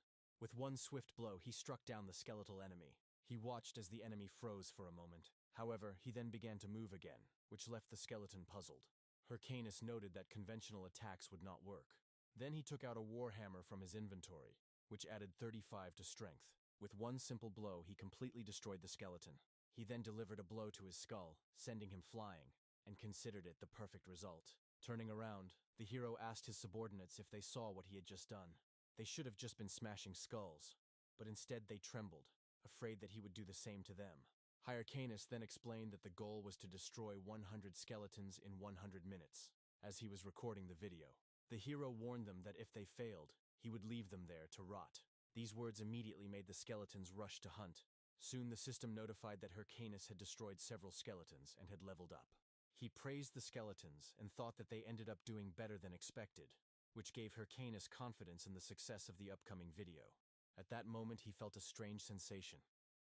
With one swift blow, he struck down the skeletal enemy. He watched as the enemy froze for a moment. However, he then began to move again, which left the skeleton puzzled. Hyrcanus noted that conventional attacks would not work. Then he took out a warhammer from his inventory, which added 35 to strength. With one simple blow, he completely destroyed the skeleton. He then delivered a blow to his skull, sending him flying, and considered it the perfect result. Turning around, the hero asked his subordinates if they saw what he had just done. They should have just been smashing skulls, but instead they trembled, afraid that he would do the same to them. Hyrcanus then explained that the goal was to destroy 100 skeletons in 100 minutes, as he was recording the video. The hero warned them that if they failed, he would leave them there to rot. These words immediately made the skeletons rush to hunt. Soon the system notified that Hyrcanus had destroyed several skeletons and had leveled up. He praised the skeletons and thought that they ended up doing better than expected, which gave Hyrcanus confidence in the success of the upcoming video. At that moment he felt a strange sensation,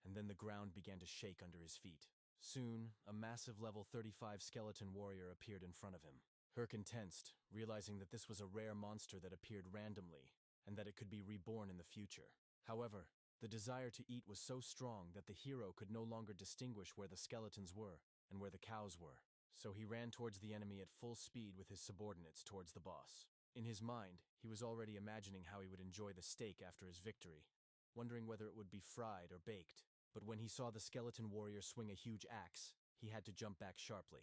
and then the ground began to shake under his feet. Soon, a massive level 35 skeleton warrior appeared in front of him. Hyrcan tensed, realizing that this was a rare monster that appeared randomly, and that it could be reborn in the future. However, the desire to eat was so strong that the hero could no longer distinguish where the skeletons were and where the cows were. So he ran towards the enemy at full speed with his subordinates towards the boss. In his mind, he was already imagining how he would enjoy the steak after his victory, wondering whether it would be fried or baked. But when he saw the skeleton warrior swing a huge axe, he had to jump back sharply.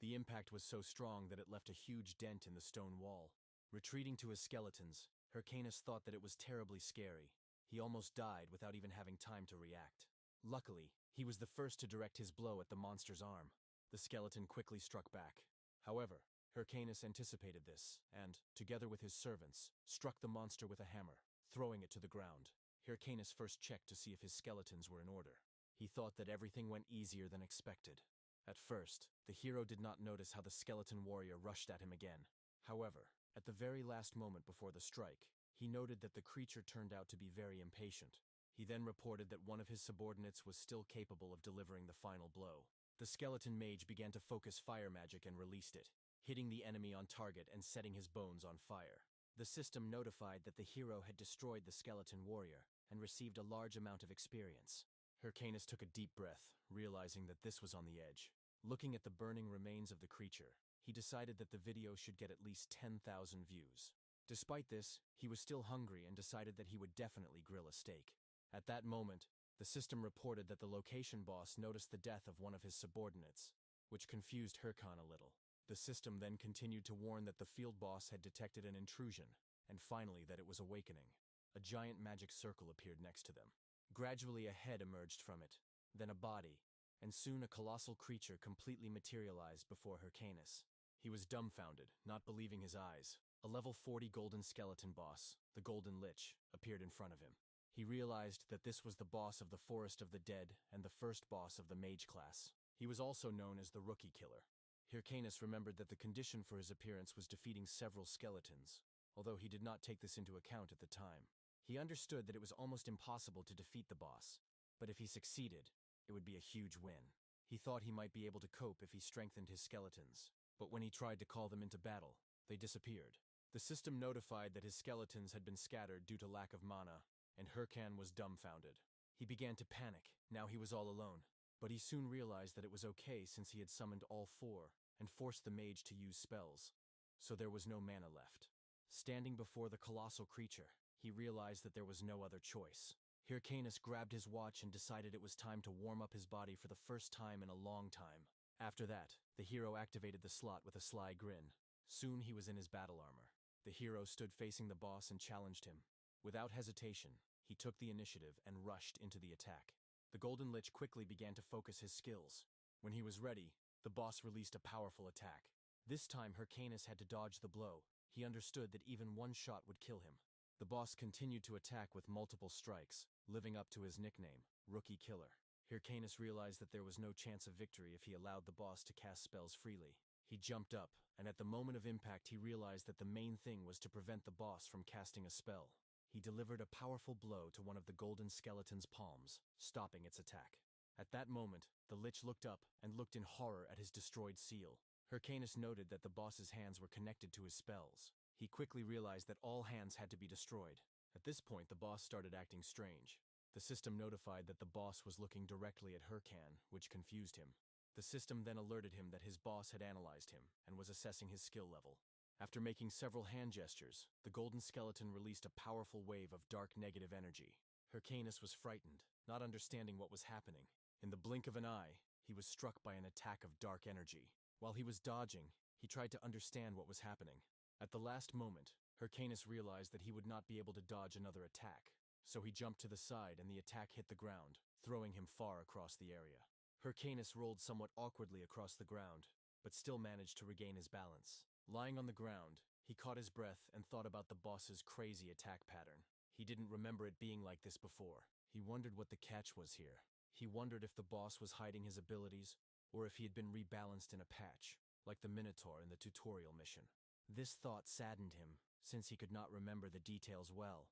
The impact was so strong that it left a huge dent in the stone wall. Retreating to his skeletons, Hyrcanus thought that it was terribly scary. He almost died without even having time to react. Luckily, he was the first to direct his blow at the monster's arm. The skeleton quickly struck back. However, Hyrcanus anticipated this and, together with his servants, struck the monster with a hammer, throwing it to the ground. Hyrcanus first checked to see if his skeletons were in order. He thought that everything went easier than expected. At first, the hero did not notice how the skeleton warrior rushed at him again. However, at the very last moment before the strike, he noted that the creature turned out to be very impatient. He then reported that one of his subordinates was still capable of delivering the final blow. The skeleton mage began to focus fire magic and released it, hitting the enemy on target and setting his bones on fire. The system notified that the hero had destroyed the skeleton warrior and received a large amount of experience. Hyrcanus took a deep breath, realizing that this was on the edge. Looking at the burning remains of the creature, he decided that the video should get at least 10,000 views. Despite this, he was still hungry and decided that he would definitely grill a steak. At that moment, the system reported that the location boss noticed the death of one of his subordinates, which confused Hyrcan a little. The system then continued to warn that the field boss had detected an intrusion, and finally that it was awakening. A giant magic circle appeared next to them. Gradually a head emerged from it, then a body, and soon a colossal creature completely materialized before Hyrcanus. He was dumbfounded, not believing his eyes. A level 40 golden skeleton boss, the Golden Lich, appeared in front of him. He realized that this was the boss of the Forest of the Dead and the first boss of the mage class. He was also known as the Rookie Killer. Hyrcanus remembered that the condition for his appearance was defeating several skeletons, although he did not take this into account at the time. He understood that it was almost impossible to defeat the boss, but if he succeeded, it would be a huge win. He thought he might be able to cope if he strengthened his skeletons, but when he tried to call them into battle, they disappeared. The system notified that his skeletons had been scattered due to lack of mana, and Hyrcan was dumbfounded. He began to panic. Now he was all alone, but he soon realized that it was okay since he had summoned all four and forced the mage to use spells, so there was no mana left. Standing before the colossal creature, he realized that there was no other choice. Hyrcanus grabbed his watch and decided it was time to warm up his body for the first time in a long time. After that, the hero activated the slot with a sly grin. Soon he was in his battle armor. The hero stood facing the boss and challenged him. Without hesitation, he took the initiative and rushed into the attack. The Golden Lich quickly began to focus his skills. When he was ready, the boss released a powerful attack. This time Hyrcanus had to dodge the blow. He understood that even one shot would kill him. The boss continued to attack with multiple strikes, living up to his nickname, Rookie Killer. Hyrcanus realized that there was no chance of victory if he allowed the boss to cast spells freely. He jumped up, and at the moment of impact he realized that the main thing was to prevent the boss from casting a spell. He delivered a powerful blow to one of the golden skeleton's palms, stopping its attack. At that moment, the Lich looked up and looked in horror at his destroyed seal. Hyrcanus noted that the boss's hands were connected to his spells. He quickly realized that all hands had to be destroyed. At this point, the boss started acting strange. The system notified that the boss was looking directly at Hyrcan, which confused him. The system then alerted him that his boss had analyzed him and was assessing his skill level. After making several hand gestures, the golden skeleton released a powerful wave of dark negative energy. Hyrcanus was frightened, not understanding what was happening. In the blink of an eye, he was struck by an attack of dark energy. While he was dodging, he tried to understand what was happening. At the last moment, Hyrcanus realized that he would not be able to dodge another attack, so he jumped to the side and the attack hit the ground, throwing him far across the area. Hyrcanus rolled somewhat awkwardly across the ground, but still managed to regain his balance. Lying on the ground, he caught his breath and thought about the boss's crazy attack pattern. He didn't remember it being like this before. He wondered what the catch was here. He wondered if the boss was hiding his abilities, or if he had been rebalanced in a patch, like the Minotaur in the tutorial mission. This thought saddened him, since he could not remember the details well.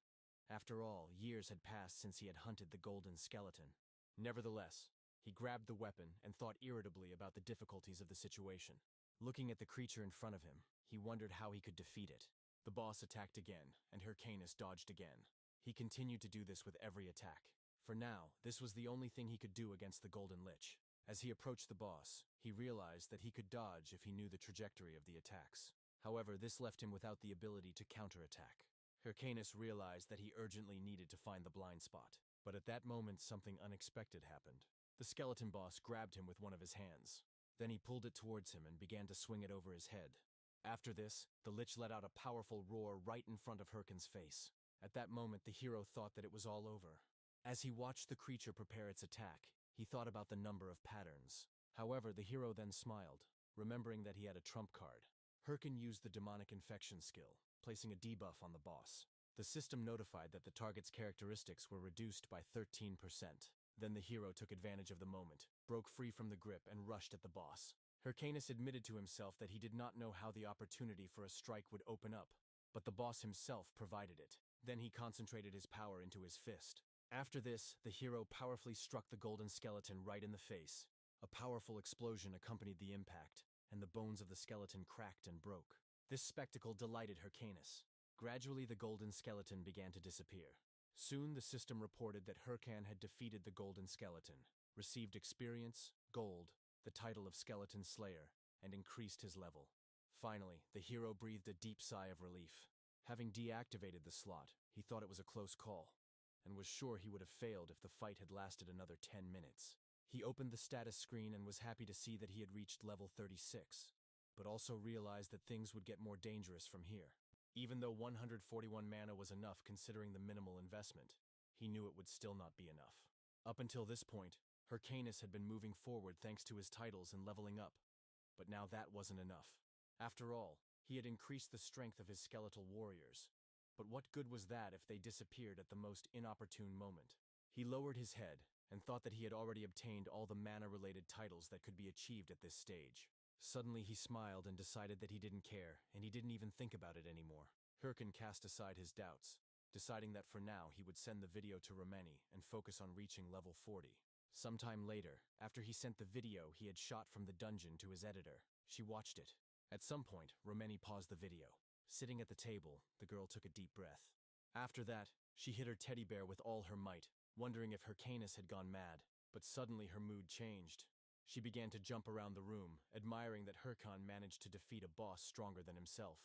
After all, years had passed since he had hunted the golden skeleton. Nevertheless, he grabbed the weapon and thought irritably about the difficulties of the situation. Looking at the creature in front of him, he wondered how he could defeat it. The boss attacked again, and Hyrcanus dodged again. He continued to do this with every attack. For now, this was the only thing he could do against the Golden Lich. As he approached the boss, he realized that he could dodge if he knew the trajectory of the attacks. However, this left him without the ability to counterattack. Hyrcanus realized that he urgently needed to find the blind spot. But at that moment, something unexpected happened. The skeleton boss grabbed him with one of his hands. Then he pulled it towards him and began to swing it over his head. After this, the Lich let out a powerful roar right in front of Hyrcan's face. At that moment, the hero thought that it was all over. As he watched the creature prepare its attack, he thought about the number of patterns. However, the hero then smiled, remembering that he had a trump card. Hyrcan used the demonic infection skill, placing a debuff on the boss. The system notified that the target's characteristics were reduced by 13%. Then the hero took advantage of the moment, broke free from the grip and rushed at the boss. Hyrcanus admitted to himself that he did not know how the opportunity for a strike would open up, but the boss himself provided it. Then he concentrated his power into his fist. After this, the hero powerfully struck the golden skeleton right in the face. A powerful explosion accompanied the impact, and the bones of the skeleton cracked and broke. This spectacle delighted Hyrcanus. Gradually, the golden skeleton began to disappear. Soon, the system reported that Hyrcan had defeated the golden skeleton, received experience, gold, the title of Skeleton Slayer, and increased his level. Finally, the hero breathed a deep sigh of relief. Having deactivated the slot, he thought it was a close call, and was sure he would have failed if the fight had lasted another 10 minutes. He opened the status screen and was happy to see that he had reached level 36, but also realized that things would get more dangerous from here. Even though 141 mana was enough considering the minimal investment, he knew it would still not be enough. Up until this point, Hyrcanus had been moving forward thanks to his titles and leveling up, but now that wasn't enough. After all, he had increased the strength of his skeletal warriors, but what good was that if they disappeared at the most inopportune moment? He lowered his head and thought that he had already obtained all the mana-related titles that could be achieved at this stage. Suddenly he smiled and decided that he didn't care, and he didn't even think about it anymore. Hyrcan cast aside his doubts, deciding that for now he would send the video to Romani and focus on reaching level 40. Sometime later, after he sent the video he had shot from the dungeon to his editor, she watched it. At some point, Romani paused the video. Sitting at the table, the girl took a deep breath. After that, she hit her teddy bear with all her might, wondering if Hyrcanus had gone mad. But suddenly her mood changed. She began to jump around the room, admiring that Hyrcan managed to defeat a boss stronger than himself.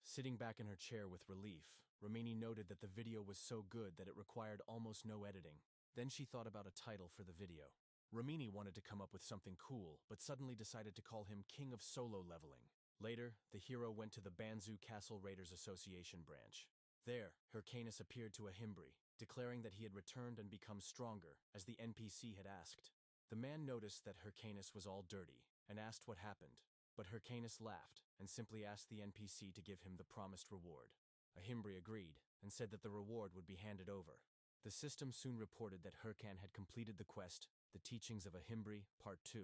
Sitting back in her chair with relief, Romani noted that the video was so good that it required almost no editing. Then she thought about a title for the video. Romani wanted to come up with something cool, but suddenly decided to call him King of Solo Leveling. Later, the hero went to the Banzu Castle Raiders Association branch. There, Hyrcanus appeared to a Himbri, declaring that he had returned and become stronger, as the NPC had asked. The man noticed that Hyrcanus was all dirty, and asked what happened, but Hyrcanus laughed and simply asked the NPC to give him the promised reward. A Himbri agreed, and said that the reward would be handed over. The system soon reported that Hyrcan had completed the quest, The Teachings of a Himbri, Part 2,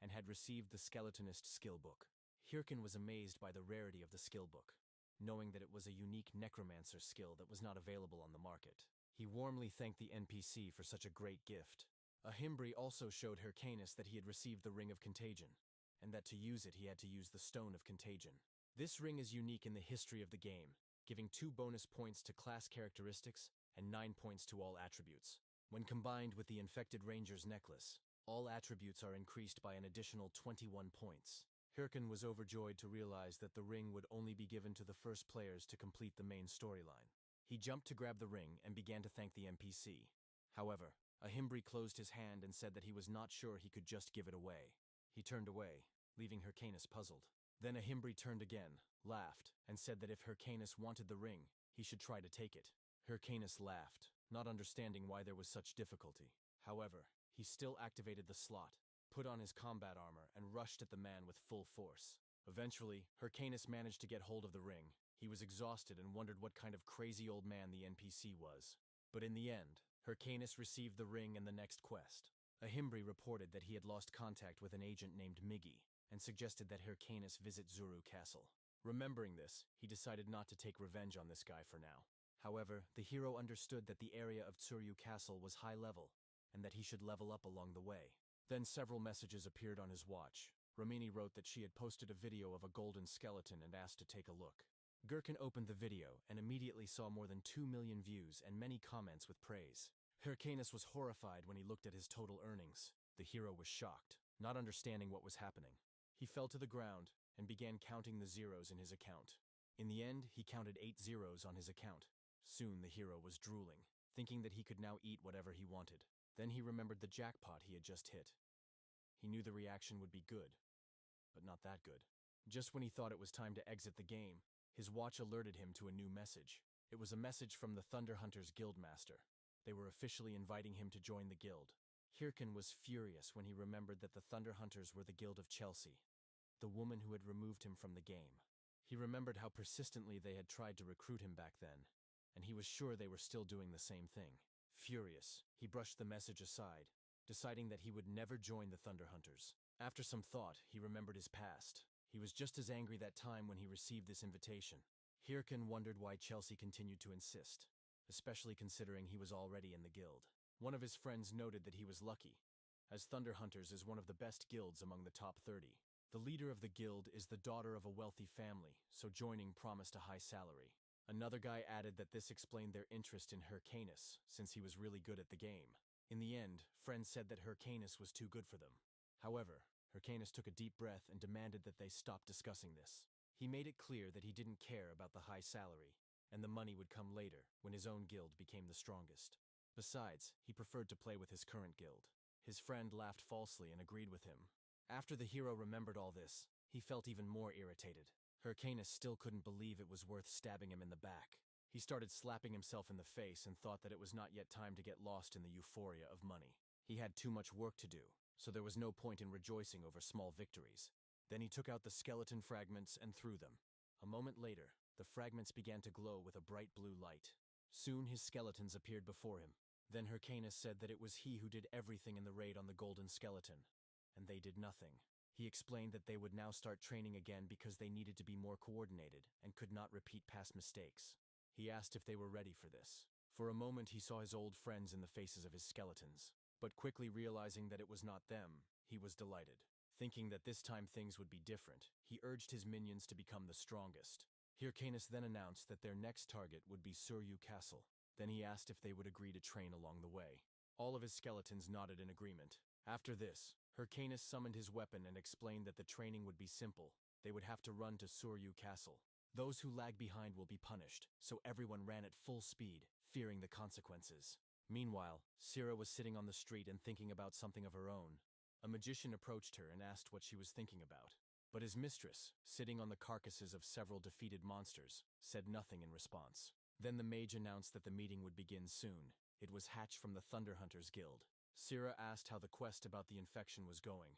and had received the Skeletonist skill book. Hyrcan was amazed by the rarity of the skill book, knowing that it was a unique necromancer skill that was not available on the market. He warmly thanked the NPC for such a great gift. A Himbri also showed Hyrcanus that he had received the Ring of Contagion, and that to use it he had to use the Stone of Contagion. This ring is unique in the history of the game, giving 2 bonus points to class characteristics and 9 points to all attributes. When combined with the Infected Ranger's necklace, all attributes are increased by an additional 21 points. Hyrcan was overjoyed to realize that the ring would only be given to the first players to complete the main storyline. He jumped to grab the ring and began to thank the NPC. However, a Himbri closed his hand and said that he was not sure he could just give it away. He turned away, leaving Hyrcanus puzzled. Then a Himbri turned again, laughed, and said that if Hyrcanus wanted the ring, he should try to take it. Hyrcanus laughed, not understanding why there was such difficulty. However, he still activated the slot, put on his combat armor, and rushed at the man with full force. Eventually, Hyrcanus managed to get hold of the ring. He was exhausted and wondered what kind of crazy old man the NPC was. But in the end, Hyrcanus received the ring and the next quest. A Himbri reported that he had lost contact with an agent named Miggy, and suggested that Hyrcanus visit Zuru Castle. Remembering this, he decided not to take revenge on this guy for now. However, the hero understood that the area of Tsuryu Castle was high level, and that he should level up along the way. Then several messages appeared on his watch. Romani wrote that she had posted a video of a golden skeleton and asked to take a look. Gherkin opened the video and immediately saw more than 2 million views and many comments with praise. Hyrcanus was horrified when he looked at his total earnings. The hero was shocked, not understanding what was happening. He fell to the ground and began counting the zeros in his account. In the end, he counted 8 zeros on his account. Soon the hero was drooling, thinking that he could now eat whatever he wanted. Then he remembered the jackpot he had just hit. He knew the reaction would be good, but not that good. Just when he thought it was time to exit the game, his watch alerted him to a new message. It was a message from the Thunder Hunters Guildmaster. They were officially inviting him to join the guild. Hyrcan was furious when he remembered that the Thunder Hunters were the Guild of Chelsea, the woman who had removed him from the game. He remembered how persistently they had tried to recruit him back then, and he was sure they were still doing the same thing. Furious, he brushed the message aside, deciding that he would never join the Thunder Hunters. After some thought, he remembered his past. He was just as angry that time when he received this invitation. Hyrcan wondered why Chelsea continued to insist. especially considering he was already in the guild. One of his friends noted that he was lucky, as Thunder Hunters is one of the best guilds among the top 30. The leader of the guild is the daughter of a wealthy family, so joining promised a high salary. Another guy added that this explained their interest in Hyrcanus, since he was really good at the game. In the end, friends said that Hyrcanus was too good for them. However, Hyrcanus took a deep breath and demanded that they stop discussing this. He made it clear that he didn't care about the high salary, and the money would come later, when his own guild became the strongest. Besides, he preferred to play with his current guild. His friend laughed falsely and agreed with him. After the hero remembered all this, he felt even more irritated. Hyrcanus still couldn't believe it was worth stabbing him in the back. He started slapping himself in the face and thought that it was not yet time to get lost in the euphoria of money. He had too much work to do, so there was no point in rejoicing over small victories. Then he took out the skeleton fragments and threw them. A moment later, the fragments began to glow with a bright blue light. Soon his skeletons appeared before him. Then Hyrcanus said that it was he who did everything in the raid on the golden skeleton, and they did nothing. He explained that they would now start training again because they needed to be more coordinated and could not repeat past mistakes. He asked if they were ready for this. For a moment he saw his old friends in the faces of his skeletons, but quickly realizing that it was not them, he was delighted. Thinking that this time things would be different, he urged his minions to become the strongest. Hyrcanus then announced that their next target would be Suryu Castle. Then he asked if they would agree to train along the way. All of his skeletons nodded in agreement. After this, Hyrcanus summoned his weapon and explained that the training would be simple. They would have to run to Suryu Castle. Those who lag behind will be punished, so everyone ran at full speed, fearing the consequences. Meanwhile, Sira was sitting on the street and thinking about something of her own. A magician approached her and asked what she was thinking about. But his mistress, sitting on the carcasses of several defeated monsters, said nothing in response. Then the mage announced that the meeting would begin soon. It was Hatch from the Thunder Hunters Guild. Sira asked how the quest about the infection was going,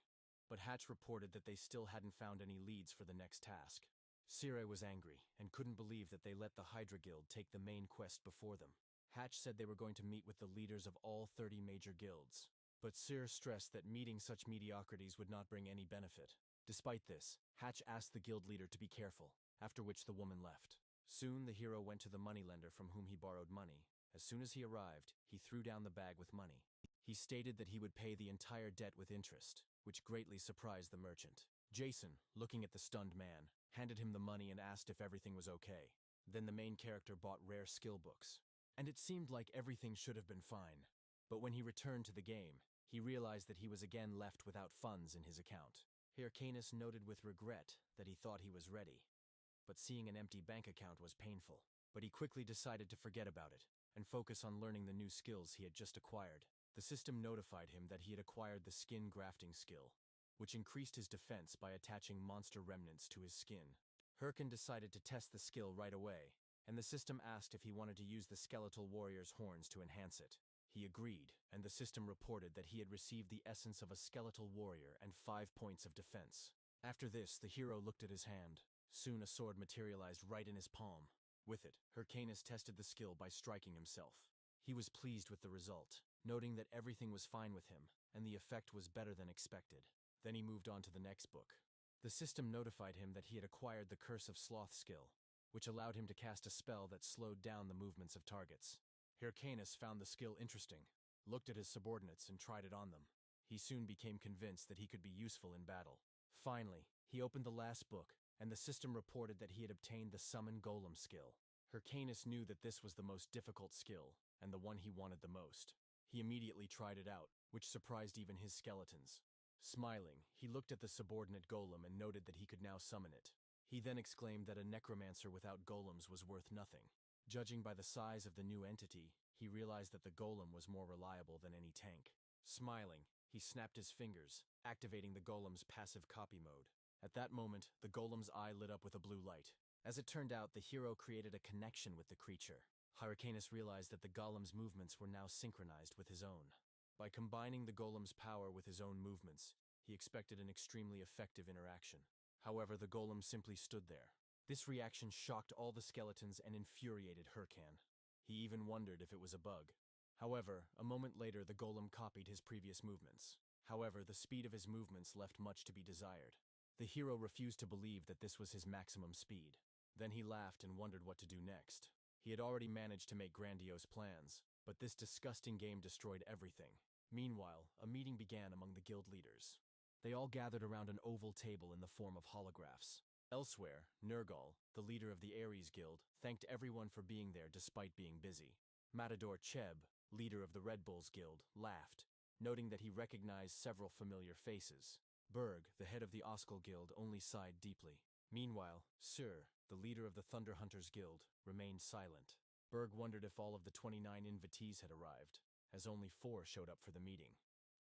but Hatch reported that they still hadn't found any leads for the next task. Sira was angry and couldn't believe that they let the Hydra Guild take the main quest before them. Hatch said they were going to meet with the leaders of all 30 major guilds, but Sira stressed that meeting such mediocrities would not bring any benefit. Despite this, Hatch asked the guild leader to be careful, after which the woman left. Soon the hero went to the moneylender from whom he borrowed money. As soon as he arrived, he threw down the bag with money. He stated that he would pay the entire debt with interest, which greatly surprised the merchant. Jason, looking at the stunned man, handed him the money and asked if everything was okay. Then the main character bought rare skill books, and it seemed like everything should have been fine. But when he returned to the game, he realized that he was again left without funds in his account. Hyrcanus noted with regret that he thought he was ready, but seeing an empty bank account was painful. But he quickly decided to forget about it and focus on learning the new skills he had just acquired. The system notified him that he had acquired the skin grafting skill, which increased his defense by attaching monster remnants to his skin. Hyrcan decided to test the skill right away, and the system asked if he wanted to use the skeletal warrior's horns to enhance it. He agreed, and the system reported that he had received the essence of a skeletal warrior and 5 points of defense. After this, the hero looked at his hand. Soon a sword materialized right in his palm. With it, Hyrcanus tested the skill by striking himself. He was pleased with the result, noting that everything was fine with him, and the effect was better than expected. Then he moved on to the next book. The system notified him that he had acquired the Curse of Sloth skill, which allowed him to cast a spell that slowed down the movements of targets. Hyrcanus found the skill interesting, looked at his subordinates and tried it on them. He soon became convinced that he could be useful in battle. Finally, he opened the last book, and the system reported that he had obtained the Summon Golem skill. Hyrcanus knew that this was the most difficult skill, and the one he wanted the most. He immediately tried it out, which surprised even his skeletons. Smiling, he looked at the subordinate golem and noted that he could now summon it. He then exclaimed that a necromancer without golems was worth nothing. Judging by the size of the new entity, he realized that the golem was more reliable than any tank. Smiling, he snapped his fingers, activating the golem's passive copy mode. At that moment, the golem's eye lit up with a blue light. As it turned out, the hero created a connection with the creature. Hyrcanus realized that the golem's movements were now synchronized with his own. By combining the golem's power with his own movements, he expected an extremely effective interaction. However, the golem simply stood there. This reaction shocked all the skeletons and infuriated Hyrcan. He even wondered if it was a bug. However, a moment later the golem copied his previous movements. However, the speed of his movements left much to be desired. The hero refused to believe that this was his maximum speed. Then he laughed and wondered what to do next. He had already managed to make grandiose plans, but this disgusting game destroyed everything. Meanwhile, a meeting began among the guild leaders. They all gathered around an oval table in the form of holographs. Elsewhere, Nergal, the leader of the Ares Guild, thanked everyone for being there despite being busy. Matador Cheb, leader of the Red Bulls Guild, laughed, noting that he recognized several familiar faces. Berg, the head of the Oskal Guild, only sighed deeply. Meanwhile, Sur, the leader of the Thunder Hunters Guild, remained silent. Berg wondered if all of the 29 invitees had arrived, as only 4 showed up for the meeting.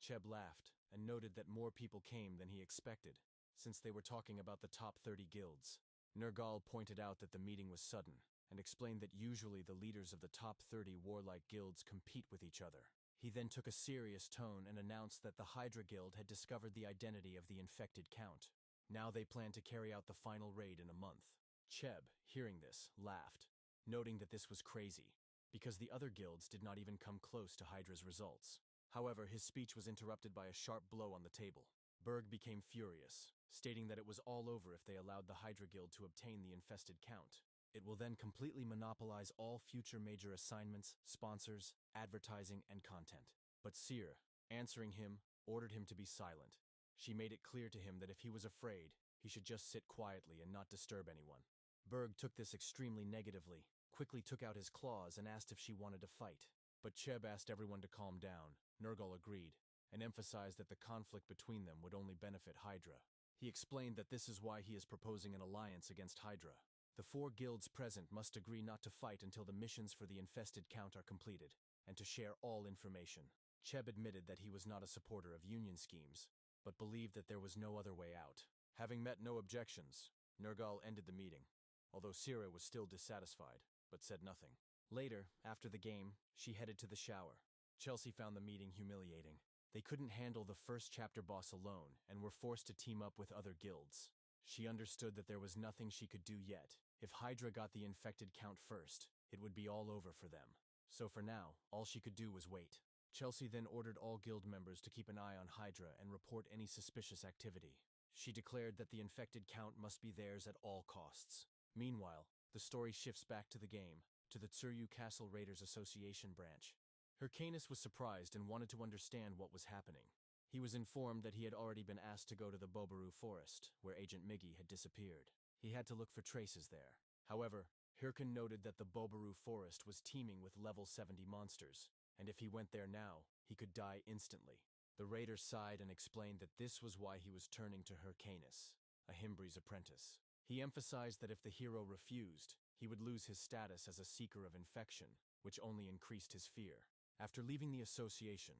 Cheb laughed and noted that more people came than he expected, since they were talking about the top 30 guilds. Nergal pointed out that the meeting was sudden, and explained that usually the leaders of the top 30 warlike guilds compete with each other. He then took a serious tone and announced that the Hydra Guild had discovered the identity of the infected count. Now they planned to carry out the final raid in a month. Cheb, hearing this, laughed, noting that this was crazy, because the other guilds did not even come close to Hydra's results. However, his speech was interrupted by a sharp blow on the table. Berg became furious, stating that it was all over if they allowed the Hydra Guild to obtain the infested count. It will then completely monopolize all future major assignments, sponsors, advertising, and content. But Seer, answering him, ordered him to be silent. She made it clear to him that if he was afraid, he should just sit quietly and not disturb anyone. Berg took this extremely negatively, quickly took out his claws and asked if she wanted to fight. But Cheb asked everyone to calm down. Nergal agreed, and emphasized that the conflict between them would only benefit Hydra. He explained that this is why he is proposing an alliance against Hydra. The 4 guilds present must agree not to fight until the missions for the infested count are completed, and to share all information. Cheb admitted that he was not a supporter of union schemes, but believed that there was no other way out. Having met no objections, Nergal ended the meeting, although Sira was still dissatisfied, but said nothing. Later, after the game, she headed to the shower. Chelsea found the meeting humiliating. They couldn't handle the first chapter boss alone and were forced to team up with other guilds. She understood that there was nothing she could do yet. If Hydra got the infected count first, it would be all over for them. So for now, all she could do was wait. Chelsea then ordered all guild members to keep an eye on Hydra and report any suspicious activity. She declared that the infected count must be theirs at all costs. Meanwhile, the story shifts back to the game, to the Tsuryu Castle Raiders Association branch. Hyrcanus was surprised and wanted to understand what was happening. He was informed that he had already been asked to go to the Bobaru Forest, where Agent Miggy had disappeared. He had to look for traces there. However, Hyrcan noted that the Bobaru Forest was teeming with level 70 monsters, and if he went there now, he could die instantly. The raider sighed and explained that this was why he was turning to Hyrcanus, a Himbri's apprentice. He emphasized that if the hero refused, he would lose his status as a seeker of infection, which only increased his fear. After leaving the association,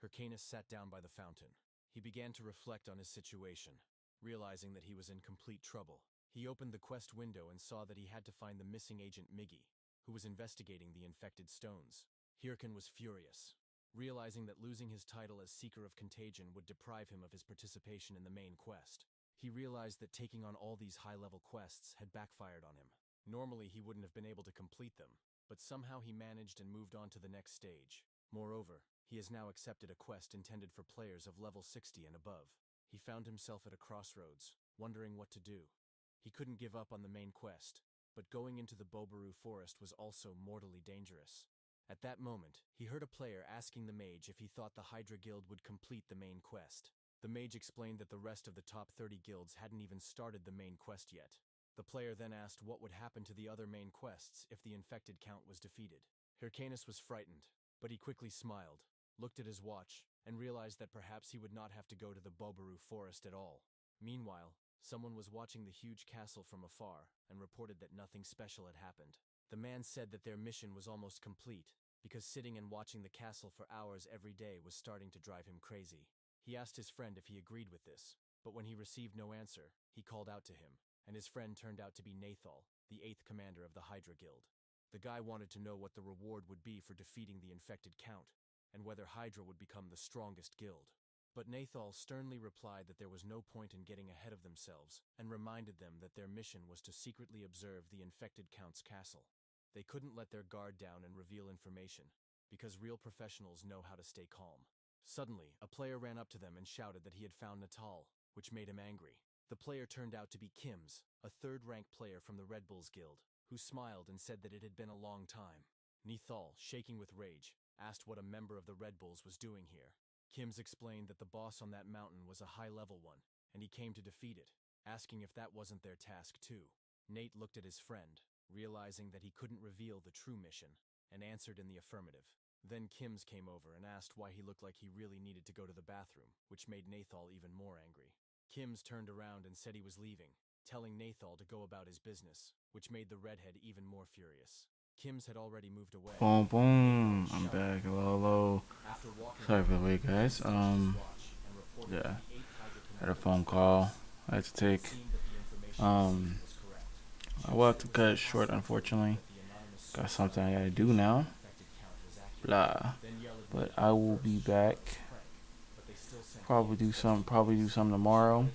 Hyrcanus sat down by the fountain. He began to reflect on his situation. Realizing that he was in complete trouble, he opened the quest window and saw that he had to find the missing Agent Miggy, who was investigating the infected stones. Hyrcan was furious, realizing that losing his title as Seeker of Contagion would deprive him of his participation in the main quest. He realized that taking on all these high-level quests had backfired on him. Normally he wouldn't have been able to complete them, but somehow he managed and moved on to the next stage. Moreover, he has now accepted a quest intended for players of level 60 and above. He found himself at a crossroads, wondering what to do. He couldn't give up on the main quest, but going into the Bobaru Forest was also mortally dangerous. At that moment, he heard a player asking the mage if he thought the Hydra Guild would complete the main quest. The mage explained that the rest of the top 30 guilds hadn't even started the main quest yet. The player then asked what would happen to the other main quests if the infected count was defeated. Hyrcanus was frightened, but he quickly smiled, looked at his watch, and realized that perhaps he would not have to go to the Bobaru Forest at all. Meanwhile, someone was watching the huge castle from afar and reported that nothing special had happened. The man said that their mission was almost complete, because sitting and watching the castle for hours every day was starting to drive him crazy. He asked his friend if he agreed with this, but when he received no answer, he called out to him, and his friend turned out to be Nathal, the 8th commander of the Hydra Guild. The guy wanted to know what the reward would be for defeating the infected count, and whether Hydra would become the strongest guild. But Nathal sternly replied that there was no point in getting ahead of themselves, and reminded them that their mission was to secretly observe the infected count's castle. They couldn't let their guard down and reveal information, because real professionals know how to stay calm. Suddenly, a player ran up to them and shouted that he had found Natal, which made him angry. The player turned out to be Kims, a 3rd-rank player from the Red Bulls Guild, who smiled and said that it had been a long time. Nethal, shaking with rage, asked what a member of the Red Bulls was doing here. Kims explained that the boss on that mountain was a high-level one, and he came to defeat it, asking if that wasn't their task too. Nate looked at his friend, realizing that he couldn't reveal the true mission, and answered in the affirmative. Then Kims came over and asked why he looked like he really needed to go to the bathroom, which made Nathal even more angry. Kims turned around and said he was leaving, telling Nathal to go about his business, which made the redhead even more furious. Kims had already moved away. Boom, boom. I'm back. Hello, hello. Sorry for the wait, guys. Yeah. Had a phone call I had to take. I will have to cut it short, unfortunately. Got something I gotta do now. Blah. But I will be back. Probably do something tomorrow.